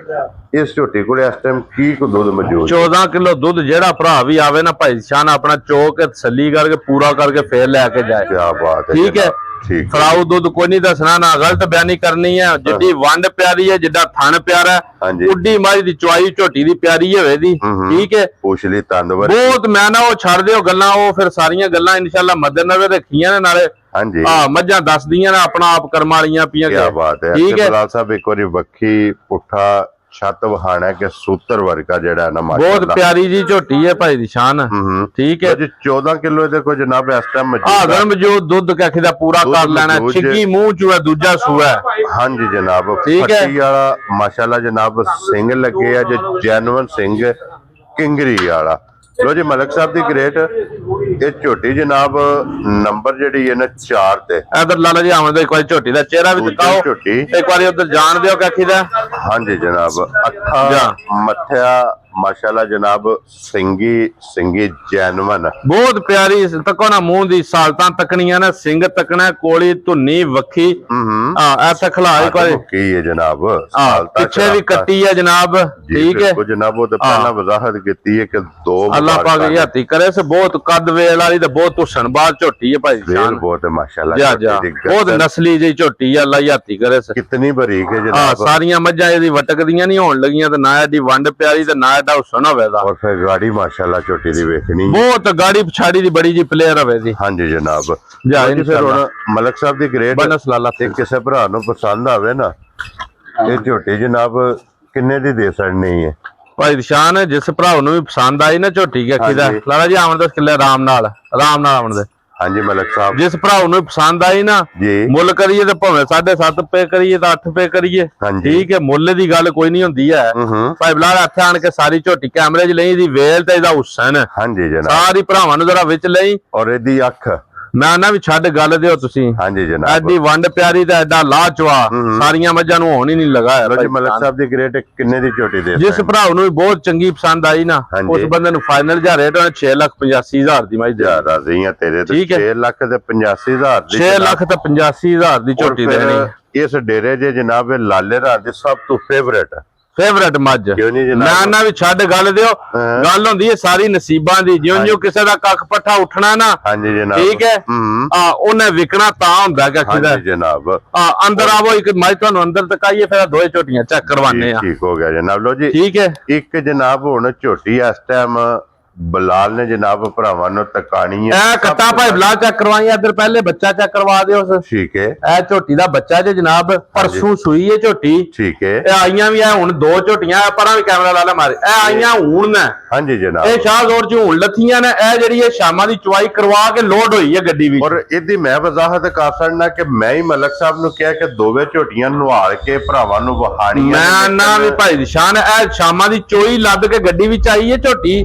Speaker 1: ਇਸ ਝੋਟੀ ਕੋਲੇ ਇਸ ਟਾਈਮ ਕੀ ਕੁ ਦੁੱਧ ਮੌਜੂਦ
Speaker 2: 14 ਕਿਲੋ ਦੁੱਧ ਜਿਹੜਾ ਭਰਾ ਵੀ ਆਵੇ ਨਾ ਭਾਈ ਸ਼ਾਨ ਆਪਣਾ ਚੋਕ ਤਸੱਲੀ ਕਰਕੇ ਪੂਰਾ ਕਰਕੇ ਫੇਰ ਲੈ ਕੇ ਜਾਏ।
Speaker 1: ਕੀ ਬਾਤ ਹੈ
Speaker 2: ਠੀਕ ਹੈ
Speaker 1: ਠੀਕ
Speaker 2: ਫਰਾਉ ਦੁੱਧ ਕੋਈ ਨਹੀਂ ਦੱਸਣਾ ਨਾ ਗਲਤ ਬਿਆਨੀ ਕਰਨੀ ਹੈ। ਜਿੱਡੀ ਵੰਡ ਪਿਆਰੀ ਹੈ ਜਿੱਡਾ ਥਣ ਪਿਆਰਾ ਹੈ ਉੱਡੀ ਮੱਝ ਦੀ ਚੁਆਈ ਝੋਟੀ ਦੀ ਪਿਆਰੀ ਹੋਵੇ ਦੀ ਠੀਕ ਹੈ
Speaker 1: ਪੁਛਲੀ ਤੰਦਵਰ
Speaker 2: ਬਹੁਤ ਮੈਂ ਨਾ ਉਹ ਛੱਡ ਦਿਓ ਗੱਲਾਂ ਉਹ ਫਿਰ ਸਾਰੀਆਂ ਗੱਲਾਂ ਇਨਸ਼ਾਅੱਲਾ ਮੱਦੇਨਜ਼ਰ ਰੱਖੀਆਂ ਨੇ ਨਾਲੇ
Speaker 1: ਹਾਂਜੀ
Speaker 2: ਮੱਝਾਂ ਦੱਸਦੀਆਂ ਨੇ ਆਪਣਾ ਆਪ ਕਰਮ ਵਾਲੀਆਂ ਪੀਆਂ
Speaker 1: ਕੀ ਬਾਤ ਹੈ
Speaker 2: ਠੀਕ ਹੈ
Speaker 1: ਬਲਾਲ ਸਾਹਿਬ ਇੱਕ ਵਾਰੀ ਵੱਖੀ ਪੁੱਠਾ ਛੱਤ ਵਹਾਣਾ ਕਿ ਸੂਤਰ ਵਰਗਾ ਜਿਹੜਾ ਨਾ
Speaker 2: ਬਹੁਤ ਪਿਆਰੀ ਜੀ ਝੋਟੀ ਹੈ ਭਾਈ ਦੀ ਸ਼ਾਨ ਠੀਕ ਹੈ
Speaker 1: 14 ਕਿਲੋ ਇਹਦੇ ਕੋ ਜਨਾਬ ਇਸ ਟਾਈਮ
Speaker 2: ਆਗਮ ਜੋ ਦੁੱਧ ਕੱਖ ਦਾ ਪੂਰਾ ਕਰ ਲੈਣਾ ਛਿੱਗੀ ਮੂੰਹ ਚ ਹੈ ਦੂਜਾ ਸੂਆ
Speaker 1: ਹਾਂਜੀ ਜਨਾਬ
Speaker 2: ਠੀਕ ਹੈ
Speaker 1: ਫੱਟੀ ਵਾਲਾ ਮਾਸ਼ਾਅੱਲਾ ਜਨਾਬ ਸਿੰਘ ਲੱਗੇ ਆ ਜੋ ਜੈਨੂਅਨ ਸਿੰਘ ਕਿੰਗਰੀ ਵਾਲਾ। ਲੋ ਜੀ ਮਲਕ ਸਾਹਿਬ ਦੀ ਗ੍ਰੇਟ ਇਹ ਝੋਟੀ ਜਨਾਬ ਨੰਬਰ ਜਿਹੜੀ ਹੈ ਨਾ 4 ਤੇ
Speaker 2: ਇਧਰ ਲਾਲਾ ਜੀ ਆਉਂਦੇ ਇੱਕ ਵਾਰੀ ਝੋਟੀ ਦਾ ਚਿਹਰਾ ਵੀ ਦਿਖਾਓ
Speaker 1: ਝੋਟੀ
Speaker 2: ਇੱਕ ਵਾਰੀ ਉਧਰ ਜਾਣ ਦਿਓ ਕੱਖੀ ਦਾ
Speaker 1: ਹਾਂਜੀ ਜਨਾਬ ਅੱਖਾਂ ਮੱਥਿਆ ਮਾਸ਼ਾਅੱਲਾ ਜਨਾਬ ਸਿੰਘੀ ਜੈਨੂਅਨ
Speaker 2: ਬਹੁਤ ਪਿਆਰੀ ਤੱਕੋ ਨਾ ਮੂੰਹ ਦੀ ਸਾਲਤਾਂ ਤੱਕਣੀਆਂ ਨੇ ਸਿੰਘ ਤੱਕਣਾ ਕੋਲੀ ਧੁੰਨੀ ਵੱਖੀ ਐਸਾ ਖਲਾ ਇੱਕ ਵਾਰੀ
Speaker 1: ਕੀ ਹੈ ਜਨਾਬ
Speaker 2: ਪਿੱਛੇ ਵੀ ਕੱਟੀ ਹੈ ਜਨਾਬ ਠੀਕ ਹੈ
Speaker 1: ਜਨਾਬ ਉਹ ਤਾਂ ਪਹਿਲਾਂ ਵਜ਼ਾਹਤ ਕੀਤੀ ਹੈ ਕਿ ਦੋ
Speaker 2: ਅੱਲਾਹ ਪਾਕ ਹੱਥੀ ਕਰੇ ਸੇ ਬਹੁਤ ਕੱਦ ਵੇਲ ਵਾਲੀ ਤੇ ਬਹੁਤ ਹੁਸਨਬਾਜ਼ ਝੋਟੀ ਹੈ ਭਾਈ
Speaker 1: ਵੇਲ ਬਹੁਤ ਹੈ ਮਾਸ਼ਾਅੱਲਾ
Speaker 2: ਬਹੁਤ ਨਸਲੀ ਜਿਹੀ ਝੋਟੀ ਹੈ ਅੱਲਾਹ ਹੱਥੀ ਕਰੇ ਸੇ
Speaker 1: ਕਿਤਨੀ ਬਰੀਕ ਹੈ ਜਨਾਬ
Speaker 2: ਸਾਰੀਆਂ ਮੱਝਾਂ ਇਹਦੀ ਵਟਕਦੀਆਂ ਨਹੀਂ ਹੋਣ ਲੱਗੀਆਂ ਤੇ ਨਾ ਇਹਦੀ ਵੰਡ ਪਿਆਰੀ ਤੇ ਨਾ ਇਹਦਾ ਹੁਸਨ ਹੋਵੇਗਾ
Speaker 1: ਔਰ ਫਿਰ ਗਾੜੀ ਮਾਸ਼ਾਅੱਲਾ ਝੋਟੀ ਦੀ ਵੇਖਣੀ
Speaker 2: ਬਹੁਤ ਗਾੜੀ ਪਛਾੜੀ ਦੀ ਬੜੀ ਜੀ ਪਲੇਅਰ ਹੋਵੇ ਦੀ
Speaker 1: ਹਾਂਜੀ ਜਨਾਬ
Speaker 2: ਜਾ
Speaker 1: ਫਿਰ ਹੁਣ ਮਲਕ ਸਾਹਿਬ ਦੀ ਗ੍ਰੇਡ
Speaker 2: ਬਨਸ ਲਾਲਾ
Speaker 1: ਤੇ ਕਿਸੇ ਭਰਾ ਨੂੰ ਪਸੰਦ ਆਵੇ ਨਾ ਇਹ ਝੋਟੀ ਜਨਾਬ ਕਿੰਨੇ ਦੀ ਦੇ ਸਕਣੀ ਹੈ
Speaker 2: ਭਾਈ ਦਿਸ਼ਾਨ ਜਿਸ ਭਰਾ ਨੂੰ ਵੀ ਪਸੰਦ ਆਈ ਨਾ ਝੋਟੀ ਕੱਖੀ ਦਾ ਲਾਲਾ ਜੀ ਆਉਣ ਦਾ ਕਿੱਲੇ ਆਰਾਮ ਨਾਲ ਆਉਣ ਦੇ
Speaker 1: ਹਾਂਜੀ ਮਲਕ ਸਾਹਿਬ
Speaker 2: ਜਿਸ ਭਰਾ ਨੂੰ ਪਸੰਦ ਆਈ ਨਾ ਮੁੱਲ ਕਰੀਏ ਤੇ ਭਾਵੇਂ 7.5 ਰੁਪਏ ਕਰੀਏ ਤਾਂ 8 ਰੁਪਏ ਕਰੀਏ ਠੀਕ ਹੈ ਮੁੱਲ ਦੀ ਗੱਲ ਕੋਈ ਨਹੀਂ ਹੁੰਦੀ ਹੈ ਭਾਈ ਬਲਾਲ ਇੱਥੇ ਆਣ ਕੇ ਸਾਰੀ ਝੋਟੀ ਕੈਮਰੇ 'ਚ ਲਈ ਦੀ ਵੇਲ ਤੇ ਇਹਦਾ ਹੁਸਨ
Speaker 1: ਹਾਂਜੀ ਜਨਾਬ
Speaker 2: ਸਾਰੀ ਭਰਾਵਾਂ ਨੂੰ ਜਰਾ ਵਿੱਚ ਲਈ
Speaker 1: ਔਰ ਇਹਦੀ ਅੱਖ
Speaker 2: ਮੈਂ ਨਾ ਵੀ ਛੱਡ ਗੱਲ ਦਿਓ ਤੁਸੀਂ
Speaker 1: ਹਾਂਜੀ ਜਨਾਬ
Speaker 2: ਐਡੀ ਵੰਡ ਪਿਆਰੀ ਤੇ ਐਡਾ ਲਾਚਵਾ ਸਾਰੀਆਂ ਮੱਝਾਂ ਨੂੰ ਹੋਣ ਹੀ ਨਹੀਂ ਲਗਾਇਆ
Speaker 1: ਜੀ ਮਲਕ ਸਾਹਿਬ ਦੀ ਗ੍ਰੇਟ ਕਿੰਨੇ ਦੀ ਝੋਟੀ ਦੇ
Speaker 2: ਜਿਸ ਭਰਾ ਨੂੰ ਵੀ ਬਹੁਤ ਚੰਗੀ ਪਸੰਦ ਆਈ ਨਾ ਉਸ ਬੰਦੇ ਨੂੰ ਫਾਈਨਲ ਜਿਹਾ ਰੇਟ 6,85,000 ਦੀ ਮੱਝ ਦੇ
Speaker 1: ਰਹੀਆਂ ਤੇਰੇ ਤੇ 6,85,000 ਦੀ
Speaker 2: 6,85,000 ਦੀ ਝੋਟੀ ਦੇਣੀ
Speaker 1: ਇਸ ਡੇਰੇ ਜੇ ਜਨਾਬ ਲਾਲੇ ਰਾਤ ਦੀ ਸਭ ਤੋਂ ਫੇਵਰੇਟ
Speaker 2: ਮੱਝ ਮੈਂ ਨਾ ਵੀ ਛੱਡ ਗੱਲ ਦਿਓ ਗੱਲ ਹੁੰਦੀ ਹੈ ਸਾਰੀ ਨਸੀਬਾਂ ਦੀ ਜਿਉਂ ਕਿਸੇ ਦਾ ਕੱਖ ਪੱਠਾ ਉੱਠਣਾ ਨਾ
Speaker 1: ਹਾਂਜੀ ਜਨਾਬ
Speaker 2: ਠੀਕ ਹੈ ਉਹਨੇ ਵਿਕਣਾ ਤਾਂ ਹੁੰਦਾ ਕੱਖ ਦਾ
Speaker 1: ਜਨਾਬ
Speaker 2: ਅੰਦਰ ਆਵੋ ਇੱਕ ਮੱਝ ਤੁਹਾਨੂੰ ਅੰਦਰ ਤਕਾਈਏ ਫਿਰ ਦੋਏ ਝੋਟੀਆਂ ਚੈੱਕ ਕਰਵਾਨੇ ਆ
Speaker 1: ਠੀਕ ਹੋ ਗਿਆ ਜਨਾਬ ਲੋ ਜੀ
Speaker 2: ਠੀਕ ਹੈ
Speaker 1: ਇੱਕ ਜਨਾਬ ਹੁਣ ਝੋਟੀ ਇਸ ਟਾਈਮ ਬਲਾਲ ਨੇ ਜਨਾਬ ਭਰਾਵਾਂ ਨੂੰ ਤਕਾਣੀ
Speaker 2: ਹੈ ਕੱਟਾ ਭਾਈ ਬਲਾਲ ਚੈੱਕ ਕਰਵਾਈ ਇੱਧਰ ਪਹਿਲੇ ਬੱਚਾ ਚੈੱਕ ਕਰਵਾ ਦਿਓ
Speaker 1: ਠੀਕ ਹੈ
Speaker 2: ਇਹ ਝੋਟੀ ਦਾ ਬੱਚਾ ਜੇ ਜਨਾਬ ਪਰਸੋਂ ਸੂਈ ਹੈ ਝੋਟੀ
Speaker 1: ਠੀਕ ਹੈ
Speaker 2: ਇਹ ਆਈਆਂ ਵੀ ਆ ਹੁਣ ਦੋ ਝੋਟੀਆਂ ਪਰਾਂ ਵੀ ਕੈਮਰਾ ਲਾ ਲੈ ਮਾਰੇ ਇਹ ਆਈਆਂ ਹੁਣ ਨੇ
Speaker 1: ਹਾਂਜੀ ਜਨਾਬ
Speaker 2: ਇਹ ਸ਼ਾਹਜ਼ੋਰ ਚ ਹੁਣ ਲੱਥੀਆਂ ਨੇ ਇਹ ਜਿਹੜੀ ਇਹ ਸ਼ਾਮਾਂ ਦੀ ਚੁਆਈ ਕਰਵਾ ਕੇ ਲੋਡ ਹੋਈ ਹੈ ਗੱਡੀ ਵਿੱਚ
Speaker 1: ਔਰ ਇਹਦੀ ਮੈਂ ਵਜ਼ਾਹਤ ਕਰ ਸਕਦਾ ਕਿ ਮੈਂ ਹੀ ਮਲਕ ਸਾਹਿਬ ਨੂੰ ਕਿਹਾ ਕਿ ਦੋਵੇਂ ਝੋਟੀਆਂ ਨੁਹਾਲ ਕੇ ਭਰਾਵਾਂ ਨੂੰ ਵਹਾਣੀਆਂ
Speaker 2: ਮੈਂ ਨਾ ਵੀ ਭਾਈ ਨਿਸ਼ਾਨ ਇਹ ਸ਼ਾਮਾਂ ਦੀ ਚੋਈ ਲੱਦ ਕੇ ਗੱਡੀ ਵਿੱਚ ਆਈ ਹੈ ਝੋਟੀ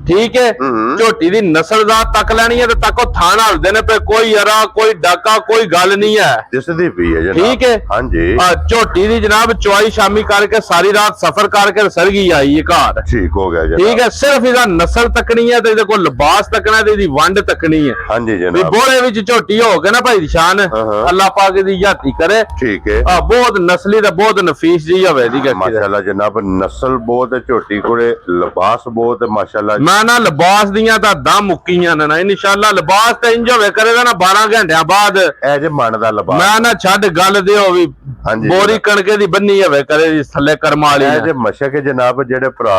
Speaker 2: ਠੀਕ ਹੈ ਝੋਟੀ ਦੀ ਨਸਲਦਾਰ ਤੱਕ ਲੈਣੀ ਹੈ ਤੇ ਤੱਕ ਉਹ ਥਾਣ ਹਲਦੇ ਨੇ ਪਏ ਕੋਈ ਅਰਾ ਕੋਈ ਡਾਕਾ ਕੋਈ ਗੱਲ ਨਹੀਂ ਹੈ
Speaker 1: ਦਿਸਦੀ ਪਈ ਹੈ ਜਨਾਬ
Speaker 2: ਠੀਕ ਹੈ
Speaker 1: ਹਾਂਜੀ
Speaker 2: ਝੋਟੀ ਦੀ ਜਨਾਬ ਚੁਆਈ ਸ਼ਾਮੀ ਕਰਕੇ ਸਾਰੀ ਰਾਤ ਸਫ਼ਰ ਕਰਕੇ ਸਰਗੀ ਆਈ ਹੈ ਘਰ
Speaker 1: ਠੀਕ ਹੋ ਗਿਆ ਜਨਾਬ
Speaker 2: ਠੀਕ ਹੈ ਸਿਰਫ ਇਹਦਾ ਨਸਲ ਤੱਕਣੀ ਹੈ ਤੇ ਇਹਦੇ ਕੋਲ ਲਿਬਾਸ ਤੱਕਣਾ ਤੇ ਇਹਦੀ ਵੰਡ ਤੱਕਣੀ ਹੈ
Speaker 1: ਹਾਂਜੀ ਜਨਾਬ
Speaker 2: ਵੀ ਬੋਲੇ ਵਿੱਚ ਝੋਟੀ ਹੋ ਕੇ ਨਾ ਭਾਈ ਨਿਸ਼ਾਨ ਅੱਲਾਹ ਪਾਕ ਦੀ ਯਾਤੀ ਕਰੇ
Speaker 1: ਠੀਕ ਹੈ
Speaker 2: ਬਹੁਤ ਨਸਲੀ ਤੇ ਬਹੁਤ ਨਫੀਸ ਜੀ ਹੋਵੇ ਦੀ
Speaker 1: ਮਾਸ਼ਾਅੱਲਾ ਜਨਾਬ ਨਸਲ ਬਹੁਤ ਹੈ ਝੋਟੀ ਕੋਲੇ ਲਿਬਾਸ ਬਹੁਤ ਹੈ ਮਾਸ਼ਾਅੱਲਾ
Speaker 2: ਮੈਂ ਨਾ ਲਿਬਾਸ ਦੀਆਂ ਤਾਂ ਦਮ ਮੁੱਕੀਆਂ ਨੇ ਨਾ ਇਨਸ਼ਾਅੱਲਾ ਲਿਬਾਸ ਤੇ ਇੰਜ ਹੋਵੇ ਕਰੇਗਾ ਨਾ 12 ਘੰਟਿਆਂ ਬਾਅਦ
Speaker 1: ਐ ਜੇ ਮਨ ਦਾ ਲਿਬਾਸ
Speaker 2: ਮੈਂ ਨਾ ਛੱਡ ਗੱਲ ਦਿਓ ਵੀ ਬੋਰੀ ਕਣਕੇ ਦੀ ਬੰਨੀ ਹੋਵੇ ਕਰੇ ਦੀ ਥੱਲੇ ਕਰਮਾ ਵਾਲੀ
Speaker 1: ਐ ਜੇ ਮਸ਼ਕ ਜਨਾਬ ਜਿਹੜੇ ਭਰਾ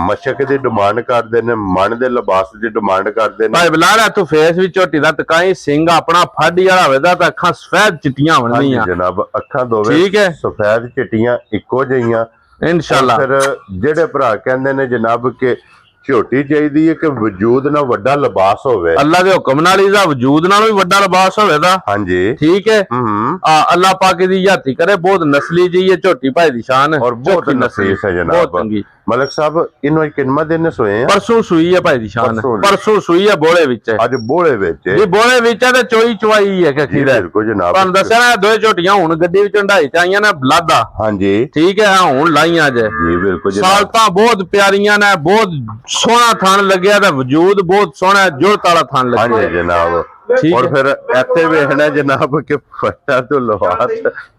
Speaker 1: ਮਸ਼ਕ ਦੀ ਡਿਮਾਂਡ ਕਰਦੇ ਨੇ ਮਨ ਦੇ ਲਿਬਾਸ ਦੀ ਡਿਮਾਂਡ ਕਰਦੇ ਨੇ
Speaker 2: ਭਾਈ ਬਲਾਲ ਤੂੰ ਫੇਸ ਵੀ ਝੋਟੀ ਦਾ ਤਕਾਈ ਸਿੰਘ ਆਪਣਾ ਫਾਡੀ ਵਾਲਾ ਹੋਵੇ ਦਾ ਤਾਂ ਅੱਖਾਂ ਸਫੈਦ ਚਿੱਟੀਆਂ ਹੋਣਗੀਆਂ
Speaker 1: ਜਨਾਬ ਅੱਖਾਂ ਦੋਵੇਂ
Speaker 2: ਠੀਕ ਹੈ
Speaker 1: ਸਫੈਦ ਚਿੱਟੀਆਂ ਇੱਕੋ ਜਿਹੀਆਂ
Speaker 2: ਇਨਸ਼ਾਅੱਲਾ
Speaker 1: ਫਿਰ ਜਿਹੜੇ ਭਰਾ ਕਹਿੰਦੇ ਨੇ ਜਨਾਬ ਕਿ ਝੋਟੀ ਚਾਹੀਦੀ ਹੈ ਕਿ ਵਜੂਦ ਨਾਲ ਵੱਡਾ ਲਿਬਾਸ ਹੋਵੇ
Speaker 2: ਅੱਲਾ ਦੇ ਹੁਕਮ ਨਾਲ ਇਹਦਾ ਵਜੂਦ ਨਾਲੋਂ ਵੀ ਵੱਡਾ ਲਿਬਾਸ ਹੋਵੇ ਦਾ
Speaker 1: ਹਾਂਜੀ
Speaker 2: ਠੀਕ ਹੈ ਅੱਲਾਹ ਪਾਕ ਦੀ ਯਾਤੀ ਕਰੇ ਬਹੁਤ ਨਸਲੀ ਜੀ ਹੈ ਝੋਟੀ ਭਾਈ ਦੀ ਸ਼ਾਨ
Speaker 1: ਔਰ ਬਹੁਤ ਨਫੀਸ ਹੈ ਜਨਾਬ ਮਲਕ ਸਾਹਿਬ ਇਹਨੂੰ ਕਿੰਨਾ ਦਿਨ ਸੋਏ ਆ
Speaker 2: ਪਰਸੋਂ ਸੂਈ ਹੈ ਭਾਈ ਦੀ ਸ਼ਾਨ ਪਰਸੋਂ ਸੂਈ ਹੈ ਬੋਲੇ ਵਿੱਚ
Speaker 1: ਅੱਜ ਬੋਲੇ ਵਿੱਚ
Speaker 2: ਜੀ ਬੋਲੇ ਵਿੱਚ ਤੇ ਚੋਈ ਚਵਾਈ ਹੈ ਕੱਖੀ ਦਾ
Speaker 1: ਬਿਲਕੁਲ ਜਨਾਬ
Speaker 2: ਤੁਹਾਨੂੰ ਦੱਸਿਆ ਨਾ ਦੋਏ ਝੋਟੀਆਂ ਹੁਣ ਗੱਡੀ ਵਿੱਚ ਢਾਈ ਤੇ ਆਈਆਂ ਨੇ ਬਲਾਦਾ
Speaker 1: ਹਾਂਜੀ
Speaker 2: ਠੀਕ ਹੈ ਹੁਣ ਲਾਈਆਂ ਜੇ
Speaker 1: ਜੀ ਬਿਲਕੁਲ
Speaker 2: ਸਾਲਤਾਂ ਬਹੁਤ ਪਿਆਰੀਆਂ ਨੇ ਬਹੁਤ ਸੋਹਣਾ ਥਣ ਲੱਗਿਆ ਤੇ ਵਜੂਦ ਬਹੁਤ ਸੋਹਣਾ ਜੁੜਤ ਵਾਲਾ ਥਣ ਲੱਗਿਆ।
Speaker 1: ਹਾਂਜੀ ਜਨਾਬ।
Speaker 2: ਠੀਕ
Speaker 1: और
Speaker 2: है।
Speaker 1: फिर ਇੱਥੇ ਵੇਖਣਾ ਜਨਾਬ ਕਿ ਫੱਟਾ ਤੋਂ ਲੋਹਾਤ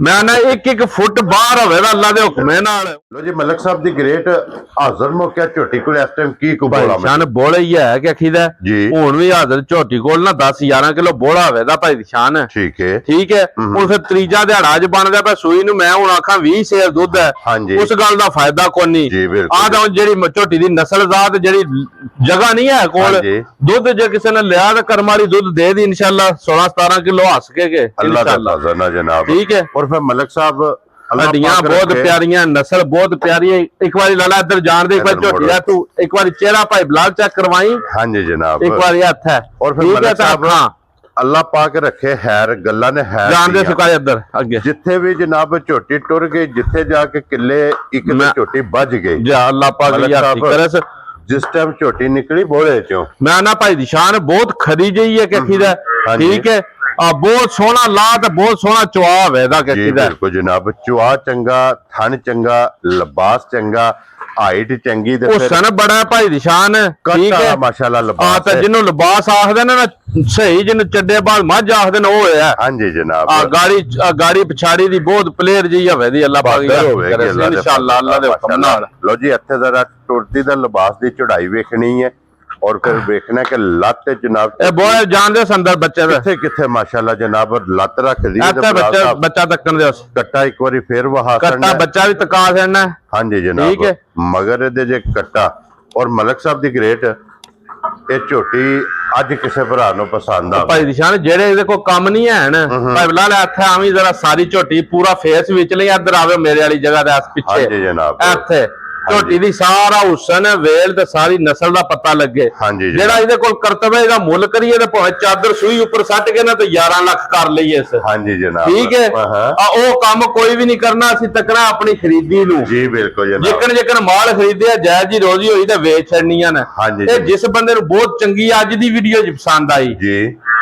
Speaker 2: ਮੈਂ ਨਾ 1-1 ਫੁੱਟ ਬਾਹਰ ਹੋਵੇ ਤਾਂ ਅੱਲਾ ਦੇ ਹੁਕਮੇ ਨਾਲ।
Speaker 1: ਲੋ ਜੀ ਮਲਕ ਸਾਹਿਬ ਦੀ ਗ੍ਰੇਟ ਹਾਜ਼ਰ ਮੌਕਿਆ ਝੋਟੀ ਕੋਲ ਇਸ ਟਾਈਮ ਕੀ
Speaker 2: ਭਾਈ
Speaker 1: ਕੁਬੋਲਾ
Speaker 2: ਸ਼ਾਨ ਬੋਲਾ ਹੀ ਹੈ ਕਿ ਅਖੀਦਾ
Speaker 1: ਜੀ।
Speaker 2: ਹੁਣ ਵੀ ਹਾਜ਼ਰ ਝੋਟੀ ਕੋਲ ਨਾ 10-11 ਕਿਲੋ ਬੋਲਾ ਹੋਵੇ ਦਾ ਭਾਈ ਸ਼ਾਨ।
Speaker 1: ਠੀਕ ਹੈ।
Speaker 2: ਠੀਕ ਹੈ। ਹੁਣ ਫਿਰ ਤੀਜਾ ਦਿਹਾੜਾ ਅੱਜ ਬਣਦਾ ਪਿਆ ਸੂਈ ਨੂੰ, ਮੈਂ ਹੁਣ ਆਖਾਂ 20 ਸੇਰ ਦੁੱਧ ਹੈ,
Speaker 1: ਹਾਂਜੀ।
Speaker 2: ਉਸ ਗੱਲ ਦਾ ਫਾਇਦਾ ਕੋਈ ਨਹੀਂ।
Speaker 1: ਜੀ ਬਿਲਕੁਲ।
Speaker 2: ਆਹ ਤਾਂ ਜਿਹੜੀ ਝੋਟੀ ਦੀ ਨਸਲ ਜ਼ਾਤ ਜਿਹੜੀ ਜਗ੍ਹਾ ਨਹੀਂ ਹੈ ਕੋਲ,
Speaker 1: ਹਾਂਜੀ।
Speaker 2: ਦੁੱਧ ਜੇ ਕਿਸੇ ਨੇ ਲਿਆ ਤਾਂ ਕਰਮ ਵਾਲੀ ਦੁੱਧ ਦੇ ਦੀ ਇਨਸ਼ਾਅੱਲਾ 16-17 ਕਿਲੋ ਹੱਸ ਕੇ
Speaker 1: ਅੱਲਾਹ ਦਾ ਫਜ਼ਲ ਜਨਾਬ।
Speaker 2: ਠੀਕ ਹੈ।
Speaker 1: और फिर मलक साहब
Speaker 2: ਹੱਡੀਆਂ ਬਹੁਤ ਪਿਆਰੀਆਂ, ਨਸਲ ਬਹੁਤ ਪਿਆਰੀ ਹੈ। ਇੱਕ ਵਾਰੀ ਲਾਲਾ ਇੱਧਰ ਜਾਣ ਦੇ, ਇੱਕ ਵਾਰ ਝੋਟੀ ਦਾ ਤੂੰ ਇੱਕ ਵਾਰੀ ਚਿਹਰਾ ਭਾਈ ਬਲਾਗ ਚੈੱਕ ਕਰਵਾਈ।
Speaker 1: ਹਾਂਜੀ ਜਨਾਬ।
Speaker 2: ਇੱਕ ਵਾਰੀ ਹੱਥ ਹੈ
Speaker 1: और फिर मलक साहब ਅੱਲਾਹ ਪਾਕ ਰੱਖੇ ਖੈਰ ਗੱਲਾਂ ਨੇ ਹੈ
Speaker 2: ਜਾਣਦੇ ਸੁਕਾਏ ਇੱਧਰ ਅੱਗੇ
Speaker 1: ਜਿੱਥੇ ਵੀ ਜਨਾਬ ਝੋਟੀ ਟੁਰ ਗਈ, ਜਿੱਥੇ ਜਾ ਕੇ ਕਿੱਲੇ ਇੱਕ ਤੇ ਝੋਟੀ ਵੱਜ ਗਈ।
Speaker 2: ਜਾ ਅੱਲਾਹ ਪਾਕ ਯਾਤੀ ਕਰੇ।
Speaker 1: ਜਿਸ ਟਾਈਮ ਝੋਟੀ ਨਿਕਲੀ ਬੋਲੇ ਚੋਂ,
Speaker 2: ਮੈਂ ਨਾ ਭਾਈ ਦੀ ਸ਼ਾਨ ਬਹੁਤ ਖਰੀ ਜਈ ਹੈ ਕਿ ਦਾ। ਠੀਕ ਹੈ। ਆ ਬਹੁਤ ਸੋਹਣਾ ਲਾ ਤੇ ਬਹੁਤ ਸੋਹਣਾ ਚੁਆਵ ਹੈ ਇਹਦਾ ਕਿ ਦਾ।
Speaker 1: ਬਿਲਕੁਲ ਜਨਾਬ। ਚੁਆ ਚੰਗਾ, ਥਣ ਚੰਗਾ, ਲਿਬਾਸ ਚੰਗਾ, ਹਾਈਟ ਚੰਗੀ ਤੇ
Speaker 2: ਉਹ ਸਨ ਬੜਾ ਭਾਈ ਦੀ ਸ਼ਾਨ। ਠੀਕ ਹੈ
Speaker 1: ਮਾਸ਼ਾਅੱਲਾ
Speaker 2: ਆ
Speaker 1: ਲਿਬਾਸ
Speaker 2: ਤਾਂ ਜਿਹਨੂੰ ਲਿਬਾਸ ਆਖਦੇ ਨੇ ਨਾ ਸਹੀ, ਜਿਹਨੂੰ ਚੱਡੇ ਬਾਅਦ ਮੱਝ ਆਖਦੇ ਨੇ ਉਹ ਹੋਇਆ।
Speaker 1: ਹਾਂਜੀ ਜਨਾਬ।
Speaker 2: ਆ ਗਾੜੀ ਪਛਾੜੀ ਦੀ ਬਹੁਤ ਪਲੇਅਰ ਜੀ ਹੋਵੇ ਦੀ ਅੱਲਾਹ ਪਾਕ
Speaker 1: ਹੋਵੇਗੀ
Speaker 2: ਇਨਸ਼ਾਅੱਲਾ ਅੱਲਾਹ ਦੇ ਹੁਕਮ ਨਾਲ।
Speaker 1: ਲੋ ਜੀ ਇੱਥੇ ਜ਼ਰਾ ਟੁਰਦੀ ਦਾ ਲਿਬਾਸ ਦੀ ਚੜਾਈ ਵੇਖਣੀ ਹੈ और फिर देखना कि लत जनाब
Speaker 2: ਇਹ ਬਹੁਤ ਜਾਣਦੇ ਸੰਦਰ ਬੱਚੇ ਦਾ
Speaker 1: किथे किथे माशाल्लाह जनाब लत रख दी
Speaker 2: ਇੱਥੇ ਬੱਚਾ ਤੱਕਣ ਦੇ
Speaker 1: कट्टा एक बारी फिर वहा
Speaker 2: ਕੱਟਾ ਬੱਚਾ ਵੀ ਤਕਾ ਦੇਣਾ।
Speaker 1: हाँ जी जनाब। मगर ਇਹਦੇ ਜੇ कट्टा और मलक साहब दी ग्रेट ਇਹ ਝੋਟੀ ਅੱਜ ਕਿਸੇ ਭਰਾ ਨੂੰ ਪਸੰਦ ਆ
Speaker 2: ਭਾਈ ਨਿਸ਼ਾਨ ਜਿਹੜੇ ਇਹਦੇ ਕੋਲ ਕੰਮ ਨਹੀਂ ਹੈਣ ਭਾਈ ਬਲਾ ਲੈ ਇੱਥੇ ਆਵੀਂ ਜ਼ਰਾ ਸਾਰੀ ਝੋਟੀ ਪੂਰਾ ਫੇਸ ਵਿੱਚ ਲਈ ਇੱਧਰ ਆਵੇ ਮੇਰੇ ਵਾਲੀ ਜਗ੍ਹਾ ਦੇ ਪਿੱਛੇ।
Speaker 1: ਹਾਂਜੀ ਜਨਾਬ।
Speaker 2: ਇੱਥੇ ਝੋਟੀ ਦੀ ਸਾਰਾ ਹੁਸਨ ਵੇਲ ਤੇ ਸਾਰੀ ਨਸਲ ਦਾ ਪਤਾ ਲੱਗੇ।
Speaker 1: ਹਾਂਜੀ
Speaker 2: ਜਿਹੜਾ ਇਹਦੇ ਕੋਲ ਕਰਤਵ ਹੈ ਇਹਦਾ ਮੁੱਲ ਕਰੀਏ ਤੇ ਭਾਵੇਂ ਚਾਦਰ ਸੂਈ ਉੱਪਰ ਸੱਟ ਕੇ ਨਾ ਤੇ 11 ਲੱਖ ਕਰ ਲਈਏ ਇਸ।
Speaker 1: ਹਾਂਜੀ ਜਨਾਬ।
Speaker 2: ਠੀਕ ਹੈ। ਉਹ ਕੰਮ ਕੋਈ ਵੀ ਨਹੀਂ ਕਰਨਾ, ਅਸੀਂ ਤੱਕਣਾ ਆਪਣੀ ਖਰੀਦੀ ਨੂੰ।
Speaker 1: ਜੀ ਬਿਲਕੁਲ ਜਨਾਬ।
Speaker 2: ਜਿੱਕਣ ਮਾਲ ਖਰੀਦਿਆ ਜਾਇਜ਼ ਜੀ ਰੋਜ਼ੀ ਹੋਈ ਤੇ ਵੇਚ ਛੱਡਣੀਆਂ ਨੇ। ਇਹ ਜਿਸ ਬੰਦੇ ਨੂੰ ਬਹੁਤ ਚੰਗੀ ਅੱਜ ਦੀ ਵੀਡੀਓ ਜੀ ਪਸੰਦ ਆਈ
Speaker 1: ਜੀ,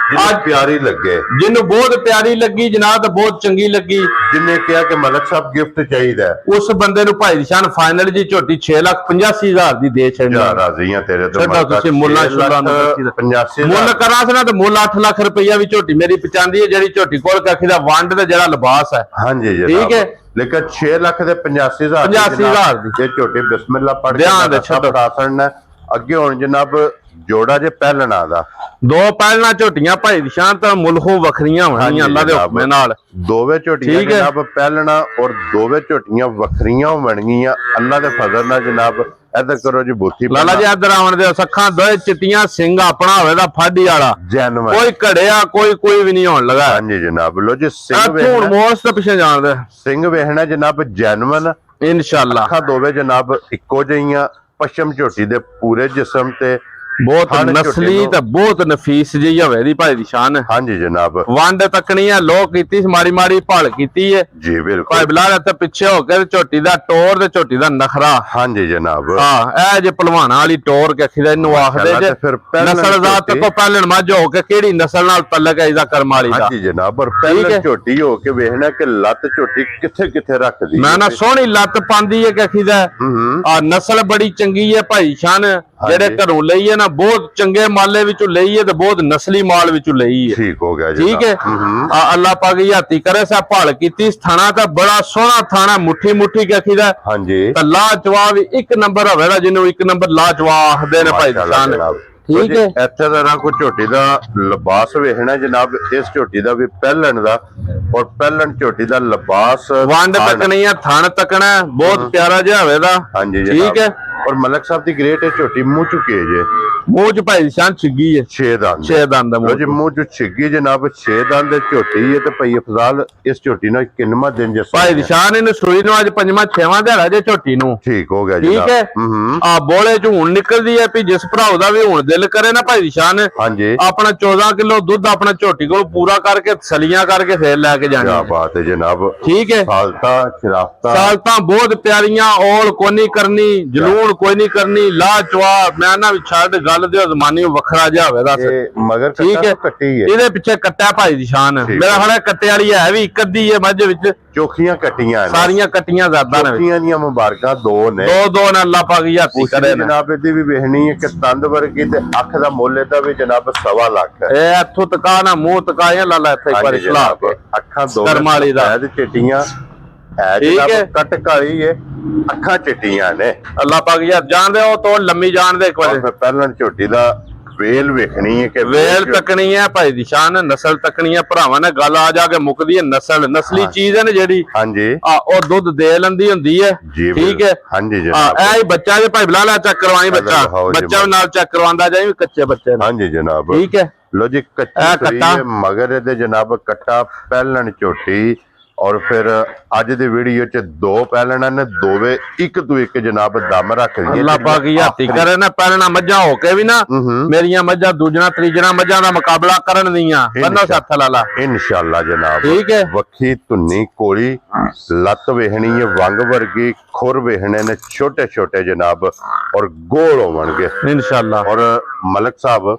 Speaker 1: ਜਿਹਨੂੰ ਪਿਆਰੀ ਲੱਗੇ,
Speaker 2: ਜਿਹਨੂੰ ਬਹੁਤ ਪਿਆਰੀ ਲੱਗੀ ਜਨਾਬ ਤੇ ਬਹੁਤ ਚੰਗੀ ਲੱਗੀ,
Speaker 1: ਜਿੰਨੇ ਕਿਹਾ ਕਿ ਮਲਕ ਸਾਹਿਬ ਗਿਫਟ ਚਾਹੀਦਾ,
Speaker 2: ਉਸ ਬੰਦੇ ਨੂੰ ਭਾਈ ਨਿਸ਼ਾਨ ਫਾਈਨਲ ਜੀ ਝੋਟੀ 6,85,000 ਦੀ ਦੇ ਛੱਡਣੀ।
Speaker 1: ਰਾਜ਼ੀਆਂ ਤੇਰੇ ਤੋਂ
Speaker 2: ਛੱਡੋ ਤੁਸੀਂ ਮੁੱਲਾ ਸ਼ੁੱਲਾ ਨੂੰ
Speaker 1: 85
Speaker 2: ਮੁੱਲ ਕਰਾਂ ਸੀ ਨਾ ਤੇ ਮੁੱਲ 8 ਲੱਖ ਰੁਪਈਆ ਵੀ ਝੋਟੀ ਮੇਰੀ ਪਚਾਂਦੀ ਹੈ, ਜਿਹੜੀ ਝੋਟੀ ਕੋਲ ਕਾਖੀ ਦਾ ਵੰਡ ਤੇ ਜਿਹੜਾ ਲਿਬਾਸ ਹੈ।
Speaker 1: ਹਾਂਜੀ ਜੀ
Speaker 2: ਠੀਕ ਹੈ।
Speaker 1: ਲੇਕਿਨ 6 ਲੱਖ ਦੇ 85,000
Speaker 2: 85,000
Speaker 1: ਦੀ ਝੋਟੀ ਬਿਸਮਿਲ੍ਲਾ ਪੜ੍ਹ
Speaker 2: ਧਿਆਨ ਦੇ ਛੱਡੋ
Speaker 1: ਛੱਡਣਾ। ਅੱਗੇ ਹੁਣ ਜਨਾਬ ਜੋੜਾ ਜੇ ਪਹਿਲਣਾ ਦਾ
Speaker 2: ਦੋ ਪਹਿਲਣਾ ਝੋਟੀਆਂ ਭਾਈ ਨਿਸ਼ਾਨ ਤਾਂ ਮੁਲਖੋਂ ਵੱਖਰੀਆਂ ਹੋਣੀਆਂ ਅੱਲਾ ਦੇ ਹੁਕਮ ਨਾਲ।
Speaker 1: ਦੋਵੇਂ ਝੋਟੀਆਂ ਜਨਾਬ ਪਹਿਲਣਾ ਔਰ ਦੋਵੇਂ ਝੋਟੀਆਂ ਵੱਖਰੀਆਂ ਹੋਣਗੀਆਂ ਅੱਲਾ ਦੇ ਫਜ਼ਲ ਨਾਲ ਜਨਾਬ। ਇੱਧਰ ਕਰੋ ਜੀ ਬੂਥੀ
Speaker 2: ਲਾਲਾ ਜੀ ਇੱਧਰ ਆਉਣ ਦੇ ਸੱਖਾਂ ਦੋਏ ਚਿੱਟੀਆਂ ਸਿੰਘ ਆਪਣਾ ਹੋਵੇ ਦਾ ਫਾਡੀ ਵਾਲਾ
Speaker 1: ਜੈਨੂਇਨ,
Speaker 2: ਕੋਈ ਘੜਿਆ ਕੋਈ ਵੀ ਨਹੀਂ ਹੋਣ ਲਗਾ।
Speaker 1: ਹਾਂਜੀ ਜਨਾਬ। ਲੋ ਜੀ ਸਿੰਘ
Speaker 2: ਵੇਖਣਾ ਮੋਸ ਤੋਂ ਪਿੱਛੇ ਜਾਣਦੇ
Speaker 1: ਸਿੰਘ ਵੇਖਣਾ ਜਨਾਬ ਜੈਨੂਇਨ
Speaker 2: ਇਨਸ਼ਾਅੱਲਾ।
Speaker 1: ਅੱਖਾਂ ਦੋਵੇਂ ਜਨਾਬ ਇੱਕੋ ਜਿਹੀਆਂ, ਪਸ਼ਮ ਝੋਟੀ ਦੇ ਪੂਰੇ ਜਿਸਮ ਤੇ
Speaker 2: ਬਹੁਤ ਨਸਲੀ ਤੇ ਬਹੁਤ ਨਫੀਸ ਜਿਹੀ ਹੋਵੇ ਦੀ ਭਾਈ ਦੀ ਸ਼ਾਨ।
Speaker 1: ਹਾਂਜੀ ਜਨਾਬ।
Speaker 2: ਵੰਡ ਤੱਕਣੀ ਹੈ ਲੋਕ ਕੀਤੀ ਮਾੜੀ ਭਾਲ ਕੀਤੀ ਹੈ
Speaker 1: ਜੀ ਬਿਲਕੁਲ।
Speaker 2: ਭਾਈ ਬਲਾਲ ਇੱਥੇ ਪਿੱਛੇ ਹੋ ਕੇ ਝੋਟੀ ਦਾ ਟੋਰ ਤੇ ਝੋਟੀ ਦਾ ਨਖਰਾ।
Speaker 1: ਹਾਂਜੀ ਜਨਾਬ।
Speaker 2: ਹਾਂ ਇਹ ਜੇ ਭਲਵਾਨਾਂ ਵਾਲੀ ਟੋਰ ਕੇ ਅਖੀਦਾ ਇਹਨੂੰ ਆਖਦੇ ਜੇ ਨਸਲ ਜ਼ਾਤ ਤੋਂ ਪਹਿਲਣ ਮੱਝ ਹੋ ਕੇ ਕਿਹੜੀ ਨਸਲ ਨਾਲ ਤਲਕ ਹੈ ਇਹਦਾ ਕਰਮ ਵਾਲੀ ਦਾ।
Speaker 1: ਹਾਂਜੀ ਜਨਾਬ। ਔਰ ਪਹਿਲਣ ਝੋਟੀ ਹੋ ਕੇ ਵੇਖਣਾ ਕਿ ਲੱਤ ਝੋਟੀ ਕਿੱਥੇ ਕਿੱਥੇ ਰੱਖਦੀ
Speaker 2: ਮੈਂ ਨਾ ਸੋਹਣੀ ਲੱਤ ਪਾਉਂਦੀ ਹੈ ਕਿ ਅਖੀਦਾ ਆ ਨਸਲ ਬੜੀ ਚੰਗੀ ਹੈ ਭਾਈ ਸ਼ਾਨ। ਜਿਹੜੇ ਘਰੋਂ ਲਈਏ ਨਾ ਬਹੁਤ ਚੰਗੇ ਮਾਲੇ ਵਿੱਚੋਂ ਲਈਏ ਤੇ ਬਹੁਤ ਨਸਲੀ ਮਾਲ ਵਿੱਚੋਂ ਲਈ ਹੈ।
Speaker 1: ਠੀਕ ਹੋ ਗਿਆ
Speaker 2: ਜੀ। ਠੀਕ ਹੈ। ਅੱਲਾਹ ਪਾਕ ਯਾਤੀ ਕਰੇ ਸਾ ਭਾਲ ਕੀਤੀ ਥਾਣਾ ਤਾਂ ਬੜਾ ਸੋਹਣਾ ਥਾਣਾ ਮੁੱਠੀ ਕੇ ਅਖੀਦਾ।
Speaker 1: ਹਾਂਜੀ।
Speaker 2: ਤਾਂ ਲਾਜਵਾਬ ਇੱਕ ਨੰਬਰ ਹੋਵੇਗਾ, ਜਿਹਨੂੰ ਇੱਕ ਨੰਬਰ ਲਾਜਵਾਬ ਆਖਦੇ ਨੇ ਭਾਈ ਜਾਨ। ਠੀਕ ਹੈ।
Speaker 1: ਇੱਥੇ ਦਾ ਨਾ ਕੋਈ ਝੋਟੀ ਦਾ ਲਿਬਾਸ ਵੇਖਣਾ ਜਨਾਬ। ਇਸ ਝੋਟੀ ਦਾ ਵੀ ਪਹਿਲਣ ਦਾ ਔਰ ਪਹਿਲਣ ਝੋਟੀ ਦਾ ਲਿਬਾਸ
Speaker 2: ਵੰਡ ਤੱਕਣੀ ਹੈ, ਥਣ ਤੱਕਣਾ ਬਹੁਤ ਪਿਆਰਾ ਜਿਹਾ ਹੋਵੇਗਾ।
Speaker 1: ਹਾਂਜੀ
Speaker 2: ਠੀਕ ਹੈ।
Speaker 1: ਔਰ ਮਲਕ ਸਾਹਿਬ ਦੀ ਗ੍ਰੇਟ ਝੋਟੀ ਮੂੰਹ ਚੁੱਕੇ ਜੇ
Speaker 2: ਮੂੰਹ ਚ ਭਾਈ ਸ਼ਾਨ ਛਿੱਗੀ ਹੈ
Speaker 1: 6 ਦੰਦ।
Speaker 2: 6 ਦੰਦ ਦਾ
Speaker 1: ਜੀ ਮੂੰਹ ਚ ਛਿੱਗੀ ਜਨਾਬ। 6 ਦੰਦ ਦੇ ਝੋਟੀ ਹੈ ਤੇ ਭਾਈ ਅਫਜ਼ਾਲ ਇਸ ਝੋਟੀ ਨਾਲ ਕਿੰਨਵਾਂ ਦਿਨ ਜੇ
Speaker 2: ਭਾਈ ਨਿਸ਼ਾਨ ਇਹਨੂੰ ਸੂਈ ਨੂੰ ਅੱਜ 5ਵਾਂ 6ਵਾਂ ਦਿਹਾੜਾ ਜੇ ਝੋਟੀ ਨੂੰ।
Speaker 1: ਠੀਕ ਹੋ ਗਿਆ ਜੀ।
Speaker 2: ਠੀਕ ਹੈ। ਆ ਬੋਲੇ ਚ ਹੁਣ ਨਿਕਲਦੀ ਹੈ ਵੀ ਜਿਸ ਭਰਾਓ ਦਾ ਵੀ ਹੁਣ ਦਿਲ ਕਰੇ ਨਾ ਭਾਈ ਨਿਸ਼ਾਨ
Speaker 1: ਹਾਂਜੀ
Speaker 2: ਆਪਣਾ 14 ਕਿਲੋ ਦੁੱਧ ਆਪਣਾ ਝੋਟੀ ਕੋਲ ਪੂਰਾ ਕਰਕੇ ਸਲੀਆਂ ਕਰਕੇ ਫੇਰ ਲੈ ਕੇ ਜਾਣੀ।
Speaker 1: ਕੀ ਬਾਤ ਹੈ ਜਨਾਬ।
Speaker 2: ਠੀਕ ਹੈ। ਸਾਲਤਾਂ ਬਹੁਤ ਪਿਆਰੀਆਂ ਔਲ ਕੋਈ ਨਹੀਂ ਕਰਨੀ, ਜਲੂਣ ਕੋਈ ਨਹੀਂ ਕਰਨੀ, ਲਾਜਵਾਬ। ਮੈਂ ਨਾ ਵੀ ਛੱਡ ਲੱਲ ਦਿਓ ਜ਼ਮਾਨੀ ਵੱਖਰਾ ਜਿਹਾ ਹੋਵੇ ਦੱਸ
Speaker 1: ਇਹ ਮਗਰ
Speaker 2: ਠੀਕ ਹੈ
Speaker 1: ਕੱਟੀ ਹੈ
Speaker 2: ਇਹਦੇ ਪਿੱਛੇ ਕੱਟਿਆ ਭਾਈ ਦੀ ਸ਼ਾਨ ਮੇਰਾ ਖੜਾ ਕੱਟੇ ਵਾਲੀ ਹੈ ਵੀ ਇੱਕ ਅੱਧੀ ਹੈ ਮੱਝ ਵਿੱਚ
Speaker 1: ਚੋਖੀਆਂ ਕੱਟੀਆਂ ਨੇ
Speaker 2: ਸਾਰੀਆਂ ਕੱਟੀਆਂ ਜ਼ਾਦਾਂ ਨੇ
Speaker 1: ਚੋਖੀਆਂ ਦੀਆਂ ਮੁਬਾਰਕਾਂ ਦੋ ਨੇ
Speaker 2: ਦੋ ਨੇ ਅੱਲਾ ਪਾਕ ਹੱਥੀ ਕਰੇ ਨੇ
Speaker 1: ਜਨਾਬ ਇਹਦੀ ਵੀ ਵੇਖਣੀ ਹੈ ਕਿ ਤੰਦ ਵਰਗੀ ਤੇ ਅੱਖ ਦਾ ਮੁੱਲ ਇਹਦਾ ਵੀ ਜਨਾਬ 1.25 ਲੱਖ ਹੈ
Speaker 2: ਇਹ ਇੱਥੋਂ ਤਕਾ ਨਾ ਮੂੰਹ ਤਕਾਇਆ ਲਾਲਾ ਇੱਥੇ ਇੱਕ ਵਾਰੀ ਖਲਾ ਕੇ
Speaker 1: ਅੱਖਾਂ ਦੋ
Speaker 2: ਕਰਮਾਲੀ ਦਾ
Speaker 1: ਤੇ ਚਿੱਟੀਆਂ ਹੈ
Speaker 2: ਠੀਕ ਹੈ
Speaker 1: ਕੱਟ ਕਾਲੀ ਹੈ ਅੱਖਾਂ ਚਿੱਟੀਆਂ ਨੇ
Speaker 2: ਅੱਲਾ ਪਾਕ ਜਾਣਦੇ ਉਹ ਤੋਂ ਲੰਮੀ ਜਾਣਦੇ ਇੱਕ ਵਾਰੀ
Speaker 1: ਪਹਿਲਾਂ ਝੋਟੀ ਦਾ ਵੇਲ ਵੇਖਣੀ ਹੈ ਕਿ
Speaker 2: ਵੇਲ ਤੱਕਣੀ ਹੈ ਭਾਈ ਦੀ ਸ਼ਾਨ ਨਸਲ ਤੱਕਣੀ ਹੈ ਭਰਾਵਾਂ ਨੇ ਗੱਲ ਆ ਜਾ ਕੇ ਮੁੱਕਦੀ ਹੈ ਨਸਲੀ ਚੀਜ਼ ਹੈ ਨਾ ਜਿਹੜੀ
Speaker 1: ਹਾਂਜੀ
Speaker 2: ਉਹ ਦੁੱਧ ਦੇ ਲੈਂਦੀ ਹੁੰਦੀ ਹੈ ਠੀਕ ਹੈ
Speaker 1: ਹਾਂਜੀ ਜਨਾਬ
Speaker 2: ਇਹ ਹੀ ਬੱਚਾ ਜੇ ਭਾਈ ਬਲਾ ਚੈੱਕ ਕਰਵਾਈ ਬੱਚਾ ਨਾਲ ਚੈੱਕ ਕਰਵਾਉਂਦਾ ਜਾਈ ਕੱਚੇ ਬੱਚੇ ਨੂੰ
Speaker 1: ਹਾਂਜੀ ਜਨਾਬ
Speaker 2: ਠੀਕ ਹੈ
Speaker 1: ਲੋ ਜੀ ਕੱਚੀ ਮਗਰ ਇਹਦੇ ਜਨਾਬ ਕੱਟਾ ਪਹਿਲਣ ਝੋਟੀ ਔਰ ਫਿਰ ਅੱਜ ਦੀ ਵੀਡੀਓ ਚ ਦੋ ਪਹਿਲਣਾ ਨੇ ਦੋਵੇਂ ਇੱਕ ਤੋਂ ਇੱਕ ਜਨਾਬ ਦਮ ਰੱਖ ਲਈਏ
Speaker 2: ਅੱਲਾ ਪਾਕ ਹੱਥੀ ਕਰੇ ਨਾ ਪਹਿਲਣਾ ਮੱਝਾਂ ਹੋ ਕੇ ਵੀ ਨਾ ਮੇਰੀਆਂ ਮੱਝਾਂ ਦੂਜਣਾ ਤੀਜਣਾ ਮੱਝਾਂ ਦਾ ਮੁਕਾਬਲਾ ਕਰਨ ਦੀਆਂ ਬੰਦਾ ਹੱਥ ਲਾ ਲਾ
Speaker 1: ਇਨਸ਼ਾਅੱਲਾ ਜਨਾਬ
Speaker 2: ਠੀਕ ਹੈ
Speaker 1: ਵੱਖੀ ਧੁੰਨੀ ਕੋਲੀ ਲੱਤ ਵੇਖਣੀ ਹੈ ਵੰਗ ਵਰਗੀ ਖੁਰ ਵੇਖਣੇ ਨੇ ਛੋਟੇ ਛੋਟੇ ਜਨਾਬ ਔਰ ਗੋਲ ਹੋਣਗੇ
Speaker 2: ਇਨਸ਼ਾਅੱਲਾ
Speaker 1: ਔਰ ਮਲਕ ਸਾਹਿਬ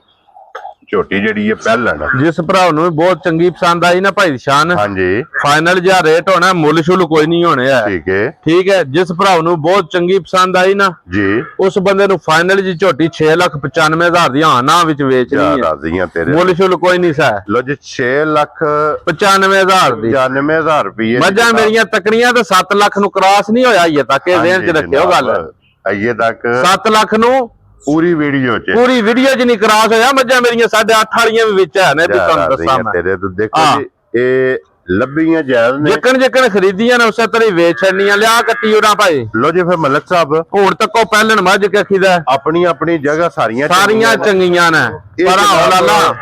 Speaker 1: ਝੋਟੀ ਜਿਹੜੀ ਹੈ ਪਹਿਲਣ
Speaker 2: ਜਿਸ ਭਰਾ ਨੂੰ ਬਹੁਤ ਚੰਗੀ ਪਸੰਦ ਆਈ ਨਾ ਭਾਈ ਸ਼ਾਨ ਹਾਂਜੀ ਫਾਈਨਲ ਜਿਹਾ ਰੇਟ ਹੋਣਾ ਮੁੱਲ ਸ਼ੁਲ ਕੋਈ ਨਹੀਂ ਹੋਣੇ ਹੈ ਠੀਕ ਹੈ ਜਿਸ ਭਰਾ ਨੂੰ ਬਹੁਤ ਚੰਗੀ ਪਸੰਦ ਆਈ ਨਾ ਜੀ ਉਸ ਬੰਦੇ ਨੂੰ ਫਾਈਨਲ ਜੀ ਝੋਟੀ 6,95,000 ਦੀ ਨਾ ਵਿੱਚ ਵੇਚਣੀ ਹੈ ਰਾਜ਼ੀਆਂ ਤੇਰੇ ਮੁੱਲ ਸ਼ੁਲ ਕੋਈ ਨਹੀਂ ਸਾ
Speaker 1: ਲੋ ਜੀ
Speaker 2: 6,95,000 ਦੀ
Speaker 1: 95,000 ਰੁਪਏ
Speaker 2: ਮੱਝਾਂ ਮੇਰੀਆਂ ਤਕੜੀਆਂ ਤੇ 7 ਲੱਖ ਨੂੰ ਕ੍ਰਾਸ ਨਹੀਂ ਹੋਇਆ ਇਹ ਤੱਕ ਇਹ ਜ਼ਿਹਨ ਚ ਰੱਖਿਓ ਗੱਲ
Speaker 1: ਅਜੇ ਤੱਕ
Speaker 2: 7 ਲੱਖ ਨੂੰ ਪੂਰੀ ਵੀਡੀਓ ਚ ਨਹੀਂ ਕ੍ਰਾਸ ਹੋਇਆ ਮੱਝਾਂ ਮੇਰੀਆਂ 8.5 ਵਾਲੀਆਂ ਵੀ ਵਿੱਚ ਹੈ ਨੇ ਵੀ ਤੁਹਾਨੂੰ ਦੱਸਾਂ ਮੈਂ
Speaker 1: ਤੇਰੇ ਤੋਂ ਦੇਖੋ ਜੀ ਇਹ ਲੱਭੀਆਂ ਜਾਇਜ਼ ਨੇ
Speaker 2: ਜਿੱਕਣ ਖਰੀਦੀਆਂ ਨੇ ਉਸੇ ਤਰ੍ਹਾਂ ਵੇਚ ਛੱਡਣੀਆਂ ਲਿਆ ਕੱਟੀ ਉਹਨਾਂ ਭਾਈ
Speaker 1: ਲੋ ਜੀ ਫਿਰ ਮਲਕ ਸਾਹਿਬ
Speaker 2: ਹੁਣ ਤੱਕ ਉਹ ਪਹਿਲਣ ਮੱਝ ਕਖੀਦਾ
Speaker 1: ਆਪਣੀ ਆਪਣੀ ਜਗ੍ਹਾ ਸਾਰੀਆਂ
Speaker 2: ਚੰਗੀਆਂ ਨੇ ਪਰ ਲਾਲਾ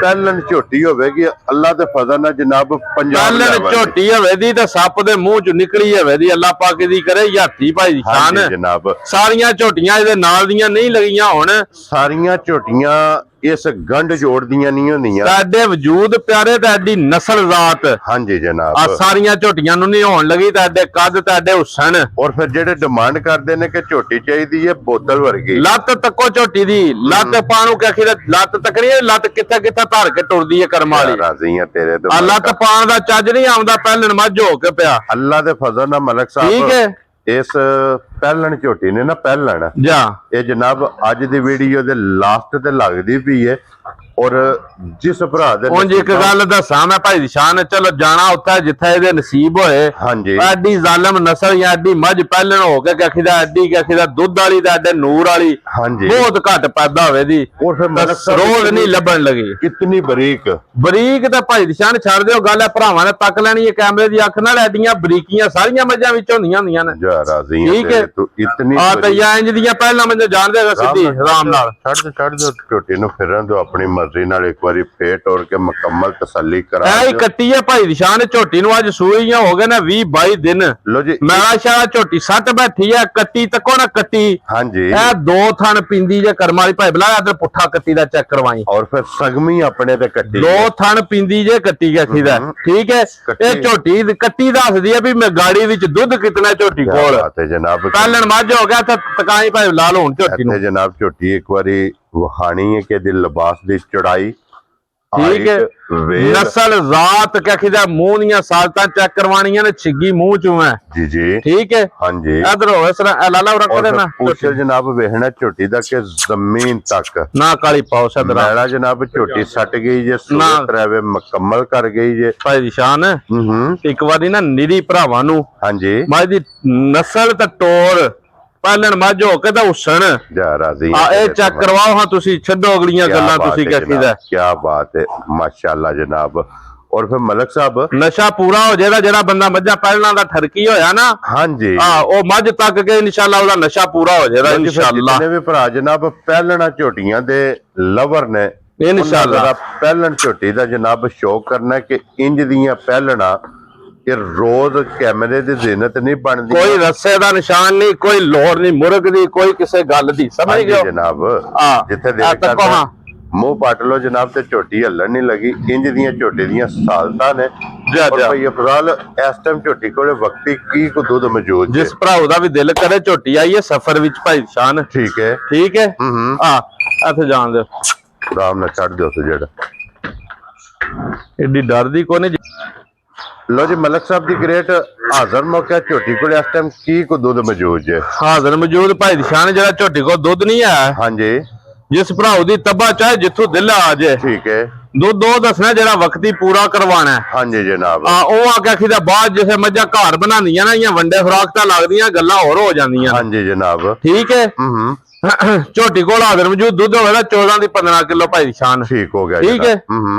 Speaker 1: ਪਹਿਲਣ ਝੋਟੀ ਹੋਵੇਗੀ ਅੱਲਾ ਦੇ ਫਜ਼ਲ ਨਾਲ ਜਨਾਬ ਪੰਜਾਬ
Speaker 2: ਪਹਿਲਣ ਝੋਟੀ ਹੋਵੇ ਦੀ ਤੇ ਸੱਪ ਦੇ ਮੂੰਹ ਚ ਨਿਕਲੀ ਹੋਵੇ ਦੀ ਅੱਲਾ ਪਾਕ ਦੀ ਕਰੇ ਹੱਥੀ ਭਾਈ ਦੀ ਸ਼ਾਨ
Speaker 1: ਜਨਾਬ
Speaker 2: ਸਾਰੀਆਂ ਝੋਟੀਆਂ ਇਹਦੇ ਨਾਲ ਦੀਆਂ ਨਹੀਂ ਲੱਗੀਆਂ ਹੁਣ
Speaker 1: ਸਾਰੀਆਂ ਝੋਟੀਆਂ ਇਸ ਗੰਢ ਜੋੜਦੀਆਂ ਨਹੀਂ ਹੁੰਦੀਆਂ
Speaker 2: ਸਾਡੇ ਵਜੂਦ ਪਿਆਰੇ ਤੁਹਾਡੀ ਨਸਲ ਜ਼ਾਤ
Speaker 1: ਹਾਂਜੀ ਜਨਾਬ
Speaker 2: ਆ ਸਾਰੀਆਂ ਝੋਟੀਆਂ ਨੂੰ ਨਹੀਂ ਹੋਣ ਲੱਗੀ ਤੁਹਾਡੇ ਕੱਦ ਤੁਹਾਡੇ ਹੁਸਨ
Speaker 1: ਔਰ ਫਿਰ ਜਿਹੜੇ ਡਿਮਾਂਡ ਕਰਦੇ ਨੇ ਕਿ ਝੋਟੀ ਚਾਹੀਦੀ ਹੈ ਬੋਤਲ ਵਰਗੀ
Speaker 2: ਲੱਤ ਤੱਕੋ ਝੋਟੀ ਦੀ ਲੱਤ ਪਾਣੂ ਕਿ ਆਖੀ ਲੱਤ ਤੱਕਣੀ ਲੱਤ ਕਿੱਥੇ ਕਿੱਥੇ ਧਰ ਕੇ ਟੁਰਦੀ ਹੈ ਕਰਮ ਵਾਲੀ
Speaker 1: ਰਾਜ਼ੀਆਂ ਤੇਰੇ ਤੋਂ
Speaker 2: ਲੱਤ ਪਾਣ ਦਾ ਚੱਜ ਨਹੀਂ ਆਉਂਦਾ ਪਹਿਲਣ ਮੱਝ ਹੋ ਕੇ ਪਿਆ
Speaker 1: ਅੱਲਾ ਦੇ ਫਜ਼ਲ ਨਾਲ ਮਲਕ ਸਾਹਿਬ
Speaker 2: ਠੀਕ ਹੈ
Speaker 1: ਇਸ ਪਹਿਲਣ ਝੋਟੀ ਨੇ ਨਾ ਪਹਿਲਣ
Speaker 2: ਜਾ ਇਹ
Speaker 1: ਜਨਾਬ ਅੱਜ ਦੀ ਵੀਡੀਓ ਦੇ ਲਾਸਟ ਤੇ ਲੱਗਦੀ ਪਈ ਹੈ ਔਰ ਜਿਸ ਭਰਾ ਦੇ
Speaker 2: ਉਂਝ ਇੱਕ ਗੱਲ ਦੱਸਾਂ ਮੈਂ ਭਾਈ ਦੀ ਸ਼ਾਨ ਚਲੋ ਜਾਣਾ ਉੱਥੇ ਜਿੱਥੇ ਇਹਦੇ ਨਸੀਬ ਹੋਏ
Speaker 1: ਹਾਂਜੀ
Speaker 2: ਐਡੀ ਜ਼ਾਲਮ ਨਸਲ ਜਾਂ ਐਡੀ ਮੱਝ ਪਹਿਲਣ ਹੋ ਕੇ ਕਖੀਦਾ ਦੁੱਧ ਵਾਲੀ ਦਾ ਐਡੇ ਨੂਰ ਵਾਲੀ
Speaker 1: ਹਾਂਜੀ
Speaker 2: ਬਹੁਤ ਘੱਟ ਪੈਦਾ ਹੋਵੇ ਦੀ
Speaker 1: ਔਰ ਫਿਰ
Speaker 2: ਰੋਜ਼ ਨਹੀਂ ਲੱਭਣ ਲੱਗੀ
Speaker 1: ਕਿਤਨੀ ਬਰੀਕ
Speaker 2: ਤਾਂ ਭਾਈ ਦੀ ਸ਼ਾਨ ਛੱਡ ਦਿਓ ਗੱਲ ਹੈ ਭਰਾਵਾਂ ਨੇ ਤੱਕ ਲੈਣੀ ਹੈ ਕੈਮਰੇ ਦੀ ਅੱਖ ਨਾਲ ਐਡੀਆਂ ਬਰੀਕੀਆਂ ਸਾਰੀਆਂ ਮੱਝਾਂ ਵਿੱਚ ਹੁੰਦੀਆਂ ਨੇ
Speaker 1: ਜਾ ਰਾਜ਼ੀਆਂ
Speaker 2: ਠੀਕ ਹੈ
Speaker 1: ਤੂੰ ਇਤਨੀ
Speaker 2: ਆ ਤੇ ਇੰਜ ਦੀਆਂ ਪਹਿਲਾਂ ਮੱਝਾਂ ਜਾਣਦੇ ਸਿੱਧੀ ਆਰਾਮ ਨਾਲ
Speaker 1: ਛੱਡ ਦਿਓ ਝੋਟੀ ਨੂੰ ਫਿਰਨ ਦਿਓ ਆਪਣੀ ਮਰਜ਼ੀ ਨਾਲ ਇੱਕ ਵਾਰੀ ਫੇਰ ਤੋੜ ਕੇ ਮੁਕੰਮਲ ਤਸੱਲੀ ਕਰਾ
Speaker 2: ਇਹ ਕੱਟੀ ਹੈ ਭਾਈ ਦੀ ਸ਼ਾਨ ਝੋਟੀ ਨੂੰ ਅੱਜ ਸੂਈਆਂ ਹੋ ਗਏ ਨੇ 20-22 ਦਿਨ
Speaker 1: ਲੋ ਜੀ
Speaker 2: ਮੇਰਾ ਸ਼ਾਹ ਝੋਟੀ ਸੱਟ ਬੈਠੀ ਹੈ ਕੱਟੀ ਤੱਕੋ ਨਾ ਕੱਟੀ
Speaker 1: ਹਾਂਜੀ
Speaker 2: ਇਹ ਦੋ ਥਣ ਪਿੰਦੀ ਜੇ ਕਰਮ ਵਾਲੀ ਭਾਈ ਬਲਾ ਇਧਰ ਪੁੱਠਾ ਕੱਟੀ ਦਾ ਚੈੱਕ ਕਰਵਾਈ
Speaker 1: ਔਰ ਫਿਰ ਸਗਮੀ ਆਪਣੇ ਤੇ ਕੱਟੀ
Speaker 2: ਦੋ ਥਣ ਪਿੰਦੀ ਜੇ ਕੱਟੀ ਗਖੀ ਦਾ ਠੀਕ ਹੈ ਇਹ ਝੋਟੀ ਕੱਟੀ ਦੱਸਦੀ ਹੈ ਵੀ ਮੈਂ ਗਾੜੀ ਵਿੱਚ ਦੁੱਧ ਕਿਤਨਾ ਝੋਟੀ ਕੋਲ
Speaker 1: ਤੇ ਜਨਾਬ
Speaker 2: ਪਹਿਲਣ ਮੱਝ ਹੋ ਗਿਆ ਤਾਂ ਤਕਾਈ ਭਾਈ ਲਾ ਲਓ ਹੁਣ ਝੋਟੀ ਨੂੰ
Speaker 1: ਜਨਾਬ ਝੋਟੀ ਇੱਕ ਵਾਰੀ ਵਹਾਣੀ ਹੈ ਕਿ ਦਿਲ ਲਿਬਾਸ ਦੀ ਚੜਾਈ
Speaker 2: ਠੀਕ ਹੈ ਨਸਲ ਜ਼ਾਤ ਕਖੀਦਾ ਮੂੰਹ ਦੀਆਂ ਸਾਲਤਾਂ ਚੈੱਕ ਕਰਵਾਣੀਆਂ ਨੇ ਛਿੱਗੀ ਮੂੰਹ ਚੋਂ ਹੈ ਜੀ ਠੀਕ ਹੈ ਹਾਂਜੀ ਇਧਰ ਹੋ ਇਸ ਤਰ੍ਹਾਂ ਲਾਲਾ ਰੱਖ ਦੇਣਾ
Speaker 1: ਪੁੱਛੇ ਜਨਾਬ ਵੇਖਣਾ ਝੋਟੀ ਦਾ ਕਿ ਜ਼ਮੀਨ ਤੱਕ
Speaker 2: ਨਾ ਕਾਲੀ ਪਾਉ ਸਦਰਾ
Speaker 1: ਮੈਲਾ ਜਨਾਬ ਝੋਟੀ ਸੱਟ ਗਈ ਜੇ ਸੂਰਤ ਰਵੇ ਮੁਕੰਮਲ ਕਰ ਗਈ ਜੇ
Speaker 2: ਭਾਈ ਦੀ ਸ਼ਾਨ ਇੱਕ ਵਾਰੀ ਨਾ ਨਿਰੀ ਭਰਾਵਾਂ ਨੂੰ ਹਾਂਜੀ ਮੱਝ ਦੀ ਨਸਲ ਤੇ ਟੋਰ ਪਹਿਲਣ ਮੱਝ ਹੋ ਕੇ ਤਾਂ ਹੁਸਨ
Speaker 1: ਜਾ ਰਾਜ਼ੀ
Speaker 2: ਇਹ ਚੈੱਕ ਕਰਵਾਓ ਹਾਂ ਤੁਸੀਂ ਛੱਡੋ ਅਗਲੀਆਂ ਗੱਲਾਂ ਤੁਸੀਂ ਕਹੀਦਾ
Speaker 1: ਕੀ ਬਾਤ ਹੈ ਮਾਸ਼ਾਅੱਲਾ ਜਨਾਬ ਔਰ ਫਿਰ ਮਲਕ ਸਾਹਿਬ
Speaker 2: ਨਸ਼ਾ ਪੂਰਾ ਹੋ ਜਾਏਗਾ ਜਿਹੜਾ ਬੰਦਾ ਮੱਝਾਂ ਪਹਿਲਣਾ ਦਾ ਠਰਕੀ ਹੋਇਆ ਨਾ
Speaker 1: ਹਾਂਜੀ
Speaker 2: ਉਹ ਮੱਝ ਤੱਕ ਕੇ ਇਨਸ਼ਾਅੱਲਾ ਉਹਦਾ ਨਸ਼ਾ ਪੂਰਾ ਹੋ ਜਾਏਗਾ ਇਨਸ਼ਾਅੱਲਾ
Speaker 1: ਜਿੰਨੇ ਵੀ ਭਰਾ ਜਨਾਬ ਪਹਿਲਣਾ ਝੋਟੀਆਂ ਦੇ ਲਵਰ ਨੇ ਇਨਸ਼ਾਅੱਲਾ ਪਹਿਲਣ ਝੋਟੀ ਦਾ ਜਨਾਬ ਸ਼ੌਕ ਕਰਨਾ ਕਿ ਇੰਜ ਦੀਆਂ ਪਹਿਲਣਾ ਕਿ ਰੋਜ਼ ਕੈਮਰੇ ਦੀ ਜ਼ਿਨਤ ਨਹੀਂ ਬਣਦੀ
Speaker 2: ਕੋਈ ਰੱਸੇ ਦਾ ਨਿਸ਼ਾਨ ਨਹੀਂ ਕੋਈ ਲੋੜ ਨਹੀਂ ਮੁਰਗ ਦੀ ਕੋਈ ਕਿਸੇ ਗੱਲ ਦੀ ਸਮਝ ਗਏ
Speaker 1: ਜਨਾਬ ਜਿੱਥੇ ਮੂੰਹ ਪੱਟ ਲੋ ਜਨਾਬ ਤੇ ਝੋਟੀ ਹੱਲਣ ਨਹੀਂ ਲੱਗੀ। ਇੰਜ ਦੀਆਂ ਝੋਟੀ ਦੀਆਂ ਸਾਲਤਾਂ ਨੇ।
Speaker 2: ਜਾ
Speaker 1: ਔਰ ਭਾਈ ਅਫਜ਼ਾਲ ਇਸ ਟਾਈਮ ਝੋਟੀ ਕੋਲੇ ਵਕਤੀ ਕੀ ਕੋ ਦੁੱਧ ਮੌਜੂਦ
Speaker 2: ਜਿਸ ਭਰਾਓ ਦਾ ਵੀ ਦਿਲ ਕਰੇ ਝੋਟੀ ਆਈ ਹੈ ਸਫਰ ਵਿੱਚ ਭਾਈ ਸ਼ਾਨ।
Speaker 1: ਠੀਕ ਹੈ
Speaker 2: ਠੀਕ ਹੈ ਇੱਥੇ ਜਾਣ ਦਿਓ
Speaker 1: ਆਰਾਮ ਨਾਲ ਛੱਡ ਦਿਓ ਤੂੰ ਜਿਹੜਾ
Speaker 2: ਏਡੀ ਡਰਦੀ ਕੋਈ ਨਹੀਂ।
Speaker 1: ਲੋ ਜੀ ਮਲਕ ਸਾਹਿਬ ਦੀ ਗ੍ਰੇਟ ਹਾਜ਼ਰ ਮੌਕਾ ਝੋਟੀ ਕੋਲੇ ਇਸ ਟਾਈਮ ਕੀ ਕੋ ਦੁੱਧ ਮੌਜੂਦ ਹੈ?
Speaker 2: ਹਾਜ਼ਰ ਮੌਜੂਦ ਭਾਈ ਦੀ ਸ਼ਾਨ ਜਿਹੜਾ ਝੋਟੀ ਕੋਲ ਦੁੱਧ ਨਹੀਂ ਹੈ।
Speaker 1: ਹਾਂਜੀ
Speaker 2: ਜਿਸ ਭਰਾਓ ਦੀ ਤੱਬਾ ਚਾਹੇ ਜਿੱਥੋਂ ਦਿਲ ਆ ਜੇ
Speaker 1: ਠੀਕ ਹੈ
Speaker 2: ਦੁੱਧ ਉਹ ਦੱਸਣਾ ਜਿਹੜਾ ਵਕਤੀ ਪੂਰਾ ਕਰਵਾਣਾ ਹੈ।
Speaker 1: ਹਾਂਜੀ ਜਨਾਬ
Speaker 2: ਉਹ ਆ ਕੇ ਆਖੀਦਾ ਬਾਅਦ ਜਿਵੇਂ ਮੱਝਾਂ ਘਰ ਬਣਾਉਂਦੀਆਂ ਨਾ ਜਾਂ ਵੰਡੇ ਖੁਰਾਕ ਤਾਂ ਲੱਗਦੀਆਂ ਗੱਲਾਂ ਹੋਰ ਹੋ ਜਾਂਦੀਆਂ।
Speaker 1: ਹਾਂਜੀ ਜਨਾਬ
Speaker 2: ਠੀਕ ਹੈ ਝੋਟੀ ਕੋਲ ਹਾਜ਼ਰ ਮੌਜੂਦ ਦੁੱਧ ਹੋਵੇਗਾ 14 ਦੀ 15 ਕਿਲੋ ਭਾਈ ਦੀ ਸ਼ਾਨ।
Speaker 1: ਠੀਕ ਹੋ ਗਿਆ
Speaker 2: ਠੀਕ ਹੈ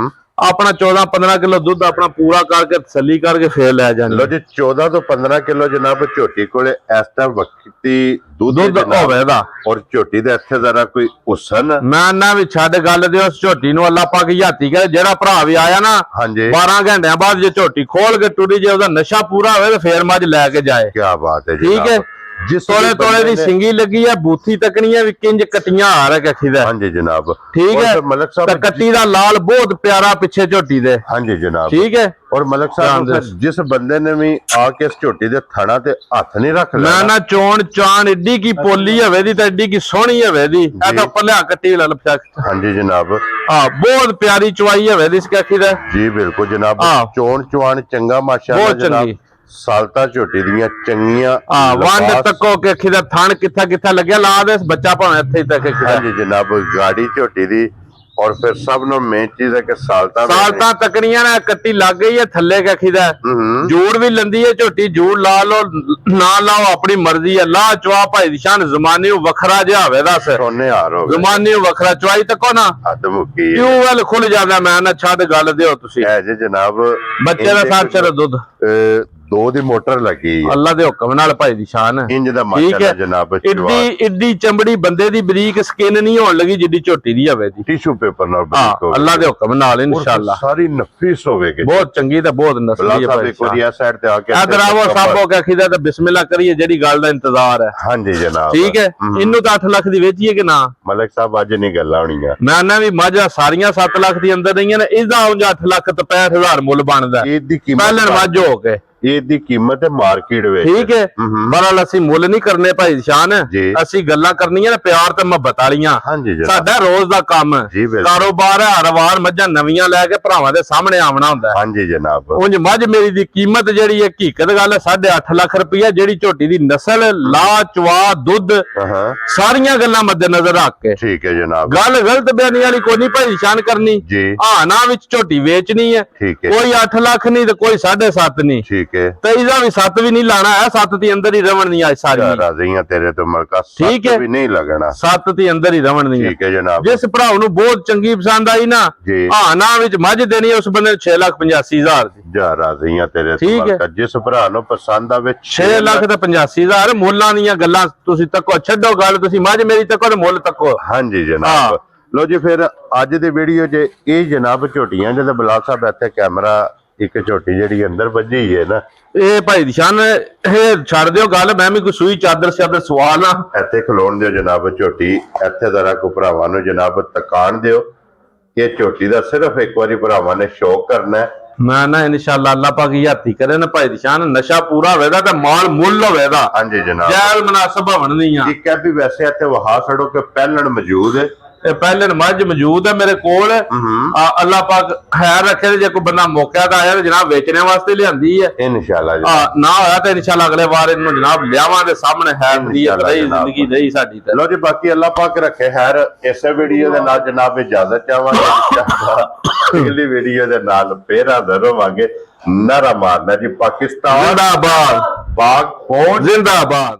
Speaker 2: ਆਪਣਾ 14-15 ਕਿਲੋ ਦੁੱਧ ਆਪਣਾ ਪੂਰਾ ਕਰਕੇ ਤਸੱਲੀ ਕਰਕੇ ਫੇਰ ਲੈ ਜਾਂਦੇ।
Speaker 1: ਲੋ ਜੀ 14 ਤੋਂ 15 ਕਿਲੋ ਜਨਾਬ ਝੋਟੀ ਕੋਲੇ ਇਸ ਟਾਈਮ ਵਕਤੀ ਦੁੱਧ
Speaker 2: ਹੋਵੇਗਾ।
Speaker 1: ਔਰ ਝੋਟੀ ਦੇ ਇੱਥੇ ਜ਼ਰਾ ਕੋਈ ਹੁਸਨ
Speaker 2: ਮੈਂ ਨਾ ਵੀ ਛੱਡ ਗੱਲ ਦੇ ਉਸ ਝੋਟੀ ਨੂੰ ਅੱਲਾ ਪਾਕ ਯਾਤੀ ਕਰੇ ਜਿਹੜਾ ਭਰਾ ਵੀ ਆਇਆ ਨਾ
Speaker 1: ਹਾਂਜੀ
Speaker 2: 12 ਘੰਟਿਆਂ ਬਾਅਦ ਜੇ ਝੋਟੀ ਖੋਲ ਕੇ ਟੁੱਟੀ ਜੇ ਉਹਦਾ ਨਸ਼ਾ ਪੂਰਾ ਹੋਵੇ ਤੇ ਫੇਰ ਮੱਝ ਲੈ ਕੇ ਜਾਏ।
Speaker 1: ਕੀ ਬਾਤ ਹੈ
Speaker 2: ਠੀਕ ਹੈ
Speaker 1: ਜਿਸ
Speaker 2: ਤੋਲੇ ਤੋਲੇ ਦੀ ਸਿੰਗੀ ਲੱਗੀ ਹੈ ਬੂਥੀ ਤੱਕਣੀ ਹੈ ਵੀ ਕਿੰਜ ਕਟੀਆਂ ਆ ਰਿਹਾ ਕਖੀਦਾ।
Speaker 1: ਹਾਂਜੀ ਜਨਾਬ
Speaker 2: ਠੀਕ ਹੈ
Speaker 1: ਮਲਕ ਸਾਹਿਬ
Speaker 2: ਕੱਟੀ ਦਾ ਲਾਲ ਬਹੁਤ ਪਿਆਰਾ ਪਿੱਛੇ ਝੋਟੀ ਦੇ।
Speaker 1: ਹਾਂਜੀ ਜਨਾਬ
Speaker 2: ਠੀਕ ਹੈ
Speaker 1: ਔਰ ਮਲਕ ਸਾਹਿਬ ਜਿਸ ਬੰਦੇ ਨੇ ਵੀ ਆ ਕੇ ਇਸ ਝੋਟੀ ਦੇ ਥਣਾ ਤੇ ਹੱਥ ਨਹੀਂ ਰੱਖ ਲਿਆ
Speaker 2: ਮੈਂ ਨਾ ਚੋਣ ਚਾਣ ਏਡੀ ਕੀ ਪੋਲੀ ਹੋਵੇ ਦੀ ਤੇ ਏਡੀ ਕੀ ਸੋਹਣੀ ਹੋਵੇ ਦੀ ਇਹ ਤਾਂ ਪੱਲਿਆ ਕੱਟੀ ਲੱਲ ਪਿਆ।
Speaker 1: ਹਾਂਜੀ ਜਨਾਬ
Speaker 2: ਬਹੁਤ ਪਿਆਰੀ ਚਵਾਈ ਹੋਵੇ ਦੀ ਇਸ ਕਖੀ ਦਾ।
Speaker 1: ਜੀ ਬਿਲਕੁਲ ਜਨਾਬ ਚੋਣ ਚਵਾਣ ਚੰਗਾ ਮਾਸ਼ਾਅੱਲਾ
Speaker 2: ਬਹੁਤ ਚੰਗੀ
Speaker 1: ਸਾਲਤਾ ਝੋਟੀ ਦੀਆਂ ਚੰਗੀਆਂ
Speaker 2: ਵੰਡ ਤੱਕੋ ਕਿ ਅੱਖੀ ਦਾ ਥਣ ਕਿੱਥਾ ਲੱਗਿਆ ਲਾ ਦੇ ਬੱਚਾ ਭਾਵੇਂ ਇੱਥੇ ਤੱਕ।
Speaker 1: ਹਾਂਜੀ ਜਨਾਬ ਗਾੜੀ ਝੋਟੀ ਦੀ ਔਰ ਫਿਰ ਸਭ ਨੂੰ ਮੇਨ ਚੀਜ਼ ਹੈ ਕਿ ਸਾਲਤਾ
Speaker 2: ਤਕੜੀਆਂ ਨੇ ਕੱਟੀ ਲੱਗ ਗਈ ਹੈ ਥੱਲੇ ਕਖੀ ਦਾ ਜੂੜ ਵੀ ਲੰਦੀ ਹੈ ਝੋਟੀ ਜੂੜ ਲਾ ਲੋ ਨਾ ਲਾਓ ਆਪਣੀ ਮਰਜ਼ੀ ਹੈ। ਲਾ ਚਵਾ ਭਾਈ ਦੀ ਸ਼ਾਨ ਜ਼ਮਾਨੇ ਨੂੰ ਵੱਖਰਾ ਜਿਹਾ ਹੋਵੇ ਦੱਸ
Speaker 1: ਸੋਨੇ ਹਾਰ ਹੋ
Speaker 2: ਜ਼ਮਾਨੇ ਨੂੰ ਵੱਖਰਾ ਚਵਾਈ ਤੱਕੋ ਨਾ
Speaker 1: ਹੱਦ ਮੁੱਕੀ
Speaker 2: ਟਿਊਬਵੈਲ ਖੁੱਲ ਜਾਂਦਾ। ਮੈਂ ਨਾ ਛੱਡ ਗੱਲ ਦਿਓ ਤੁਸੀਂ
Speaker 1: ਐ ਜੇ ਜਨਾਬ
Speaker 2: ਬੱਚੇ ਦਾ ਸਾਥ ਚਲੋ ਦੁੱਧ
Speaker 1: 2 ਦੀ ਮੋਟਰ ਲੱਗੀ
Speaker 2: ਅੱਲਾ ਦੇ ਹੁਕਮ ਨਾਲ ਭਾਈ ਦੀ ਸ਼ਾਨ।
Speaker 1: ਇੰਜ ਦਾ ਮਾਸ਼ਾਅੱਲਾ ਜਨਾਬ
Speaker 2: ਏਡੀ ਚਮੜੀ ਬੰਦੇ ਦੀ ਬਰੀਕ ਸਕਿਨ ਨਹੀਂ ਹੋਣ ਲੱਗੀ ਜਿੱਡੀ ਝੋਟੀ ਦੀ ਹੋਵੇ ਦੀ।
Speaker 1: ਟਿਸ਼ੂ ਪੇਪਰ ਨਾਲ ਬਰੀਕ ਹੋਵੇ
Speaker 2: ਅੱਲਾ ਦੇ ਹੁਕਮ ਨਾਲ ਇਨਸ਼ਾਅੱਲਾ
Speaker 1: ਸਾਰੀ ਨਫੀਸ ਹੋਵੇਗੀ
Speaker 2: ਬਹੁਤ ਚੰਗੀ ਤੇ ਬਹੁਤ ਨਸਲੀ ਹੈ ਭਾਈ।
Speaker 1: ਕੋਰੀਆ ਸਾਈਡ ਤੇ ਆ ਕੇ
Speaker 2: ਇਧਰ ਆਵੋ ਸਭ ਹੋ ਕੇ ਆਖੀਦਾ ਤੇ ਬਿਸਮਿਲ੍ਲਾ ਕਰੀਏ ਜਿਹੜੀ ਗੱਲ ਦਾ ਇੰਤਜ਼ਾਰ ਹੈ।
Speaker 1: ਹਾਂਜੀ ਜਨਾਬ
Speaker 2: ਠੀਕ ਹੈ ਇਹਨੂੰ ਤਾਂ 8 ਲੱਖ ਦੀ ਵੇਚੀਏ ਕਿ ਨਾ
Speaker 1: ਮਲਕ ਸਾਹਿਬ ਅੱਜ ਨਹੀਂ ਗੱਲਾਂ ਹੋਣੀਆਂ।
Speaker 2: ਮੈਂ ਨਾ ਵੀ ਮੱਝਾਂ ਸਾਰੀਆਂ 7 ਲੱਖ ਦੀ ਅੰਦਰ ਰਹੀਆਂ ਨੇ ਇਹਦਾ 8 ਲੱਖ ਤੇ 65,000 ਮੁੱਲ ਬਣਦਾ
Speaker 1: ਇਹਦੀ ਕੀਮਤ
Speaker 2: ਪਹਿਲਣ ਮੱਝ ਹੋ ਕੇ
Speaker 1: ਇਹਦੀ ਕੀਮਤ ਹੈ ਮਾਰਕੀਟ ਵਿੱਚ।
Speaker 2: ਠੀਕ ਹੈ ਬਹਰਹਾਲ ਅਸੀਂ ਮੁੱਲ ਨਹੀਂ ਕਰਨੇ ਭਾਈ ਸ਼ਾਨ ਅਸੀਂ ਗੱਲਾਂ ਕਰਨੀਆਂ ਨੇ ਪਿਆਰ ਤੇ ਮੁਹੱਬਤ ਵਾਲੀਆਂ। ਸਾਡਾ ਰੋਜ਼ ਦਾ ਕੰਮ ਕਾਰੋਬਾਰ ਹੈ ਹਰ ਵਾਰ ਮੱਝਾਂ ਨਵੀਆਂ ਲੈ ਕੇ ਭਰਾਵਾਂ ਦੇ ਸਾਹਮਣੇ ਆਉਣਾ ਹੁੰਦਾ।
Speaker 1: ਹਾਂਜੀ ਜਨਾਬ
Speaker 2: ਉਂਝ ਮੱਝ ਮੇਰੀ ਦੀ ਕੀਮਤ ਜਿਹੜੀ ਹੈ ਹਕੀਕਤ ਗੱਲ ਹੈ 8.5 ਲੱਖ ਰੁਪਈਆ ਜਿਹੜੀ ਝੋਟੀ ਦੀ ਨਸਲ ਲਾ ਚਵਾ ਦੁੱਧ ਸਾਰੀਆਂ ਗੱਲਾਂ ਮੱਦੇਨਜ਼ਰ ਰੱਖ ਕੇ।
Speaker 1: ਠੀਕ ਹੈ ਜਨਾਬ
Speaker 2: ਗੱਲ ਗਲਤ ਬਿਆਨੀ ਵਾਲੀ ਕੋਈ ਨਹੀਂ ਭਾਈ ਸ਼ਾਨ ਕਰਨੀ। ਨਾ ਵਿੱਚ ਝੋਟੀ ਵੇਚਣੀ ਹੈ ਕੋਈ 8 ਲੱਖ ਨਹੀਂ ਤੇ ਕੋਈ 7.5 ਨਹੀਂ ਤੇ ਇਹਦਾ ਵੀ 7 ਵੀ ਨਹੀਂ ਲਾਣਾ ਹੈ 7 ਦੇ ਅੰਦਰ ਹੀ ਰਵਣ ਨਹੀਂ ਅੱਜ ਸਾਰੀ
Speaker 1: ਰਾਜ਼ੀਆਂ ਤੇਰੇ ਤੋਂ ਮਲਕਾ 7 ਵੀ ਨਹੀਂ ਲੱਗਣਾ
Speaker 2: 7 ਦੇ ਅੰਦਰ ਹੀ ਰਵਣ ਨਹੀਂ।
Speaker 1: ਠੀਕ ਹੈ ਜਨਾਬ
Speaker 2: ਜਿਸ ਭਰਾ ਨੂੰ ਬਹੁਤ ਚੰਗੀ ਪਸੰਦ ਆਈ ਨਾ ਨਾ ਵਿੱਚ ਮੱਝ ਦੇਣੀ ਉਸ ਬੰਦੇ 6,85,000 ਦੀ
Speaker 1: ਜਾ ਰਾਜ਼ੀਆਂ ਤੇਰੇ ਤੋਂ ਮਲਕਾ ਜਿਸ ਭਰਾ ਨੂੰ ਪਸੰਦ ਆਵੇ
Speaker 2: 6,85,000 ਮੁੱਲਾਂ ਦੀਆਂ ਗੱਲਾਂ ਤੁਸੀਂ ਤੱਕੋ ਛੱਡੋ ਗੱਲ ਤੁਸੀਂ ਮੱਝ ਮੇਰੀ ਤੱਕੋ ਤੇ ਮੁੱਲ ਤੱਕੋ।
Speaker 1: ਹਾਂਜੀ ਜਨਾਬ ਲੋ ਜੀ ਫਿਰ ਅੱਜ ਦੀ ਵੀਡੀਓ 'ਚ ਇਹ ਜਨਾਬ ਝੋਟੀਆਂ ਜਦੋਂ ਬਲਾਲ ਸਾਹਿਬ ਇੱਥੇ ਕੈਮਰਾ ਇੱਕ ਝੋਟੀ ਜਿਹੜੀ ਅੰਦਰ ਵੱਜੀ ਹੈ ਨਾ
Speaker 2: ਇਹ ਭਾਈ ਦੀ ਸ਼ਾਨ ਇਹ ਛੱਡ ਦਿਓ ਗੱਲ ਮੈਂ ਵੀ ਕੋਈ ਸੂਈ ਚਾਦਰ ਸਵਾਲ ਆ
Speaker 1: ਇੱਥੇ ਖਲੋਣ ਦਿਓ ਜਨਾਬ ਝੋਟੀ ਇੱਥੇ ਜ਼ਰਾ ਕੋ ਭਰਾਵਾਂ ਨੂੰ ਜਨਾਬ ਤਕਾਣ ਦਿਓ ਇਹ ਝੋਟੀ ਦਾ ਸਿਰਫ ਇੱਕ ਵਾਰੀ ਭਰਾਵਾਂ ਨੇ ਸ਼ੌਕ ਕਰਨਾ
Speaker 2: ਮੈਂ ਨਾ ਇਨਸ਼ਾਅੱਲਾ ਅੱਲਾਹ ਪਾਕ ਹੱਥੀ ਕਰੇ ਨਾ ਭਾਈ ਦੀ ਸ਼ਾਨ ਨਸ਼ਾ ਪੂਰਾ ਹੋਵੇਗਾ ਤੇ ਮਾਲ ਮੁੱਲ ਹੋਵੇਗਾ।
Speaker 1: ਹਾਂਜੀ ਜਨਾਬ
Speaker 2: ਜੈਲ ਮਨਾਸਬ ਹੋਣ ਨਹੀਂ ਆ
Speaker 1: ਇੱਕ ਹੈ ਵੀ ਵੈਸੇ ਇੱਥੇ ਵਹਾ ਛੜੋ ਕਿ ਪਹਿਲਣ ਮੌਜੂਦ ਹੈ
Speaker 2: ਇਹ ਪਹਿਲਣ ਮੱਝ ਮੌਜੂਦ ਹੈ ਮੇਰੇ ਕੋਲ। ਅੱਲਾਹ ਪਾਕ ਖੈਰ ਰੱਖੇ ਜੇ ਕੋਈ ਬੰਦਾ ਮੌਕਿਆ ਤਾਂ ਆਇਆ ਜਨਾਬ ਵੇਚਣੇ ਵਾਸਤੇ ਲਿਆਂਦੀ ਹੈ
Speaker 1: ਇਨਸ਼ਾਅੱਲਾ
Speaker 2: ਨਾ ਹੋਇਆ ਤਾਂ ਇਨਸ਼ਾਅੱਲਾ ਅਗਲੇ ਵਾਰ ਇਹਨੂੰ ਜਨਾਬ ਲਿਆਵਾਂਗੇ ਸਾਹਮਣੇ ਹੈ ਦੀ ਰਹੀ ਜ਼ਿੰਦਗੀ ਰਹੀ ਸਾਡੀ ਤੇ।
Speaker 1: ਲੋ ਜੀ ਬਾਕੀ ਅੱਲਾਹ ਪਾਕ ਰੱਖੇ ਖੈਰ ਇਸੇ ਵੀਡੀਓ ਦੇ ਨਾਲ ਜਨਾਬ ਇਜਾਜ਼ਤ ਚਾਹਾਂਗੇ ਅਗਲੀ ਵੀਡੀਓ ਦੇ ਨਾਲ ਫੇਰ ਹਾਜ਼ਰ ਹੋਵਾਂਗੇ। ਨਾਰਾ ਮਾਰਨਾ ਜੀ ਪਾਕਿਸਤਾਨ
Speaker 2: ਜ਼ਿੰਦਾਬਾਦ
Speaker 1: ਪਾਕ ਫੌਜ
Speaker 2: ਜ਼ਿੰਦਾਬਾਦ।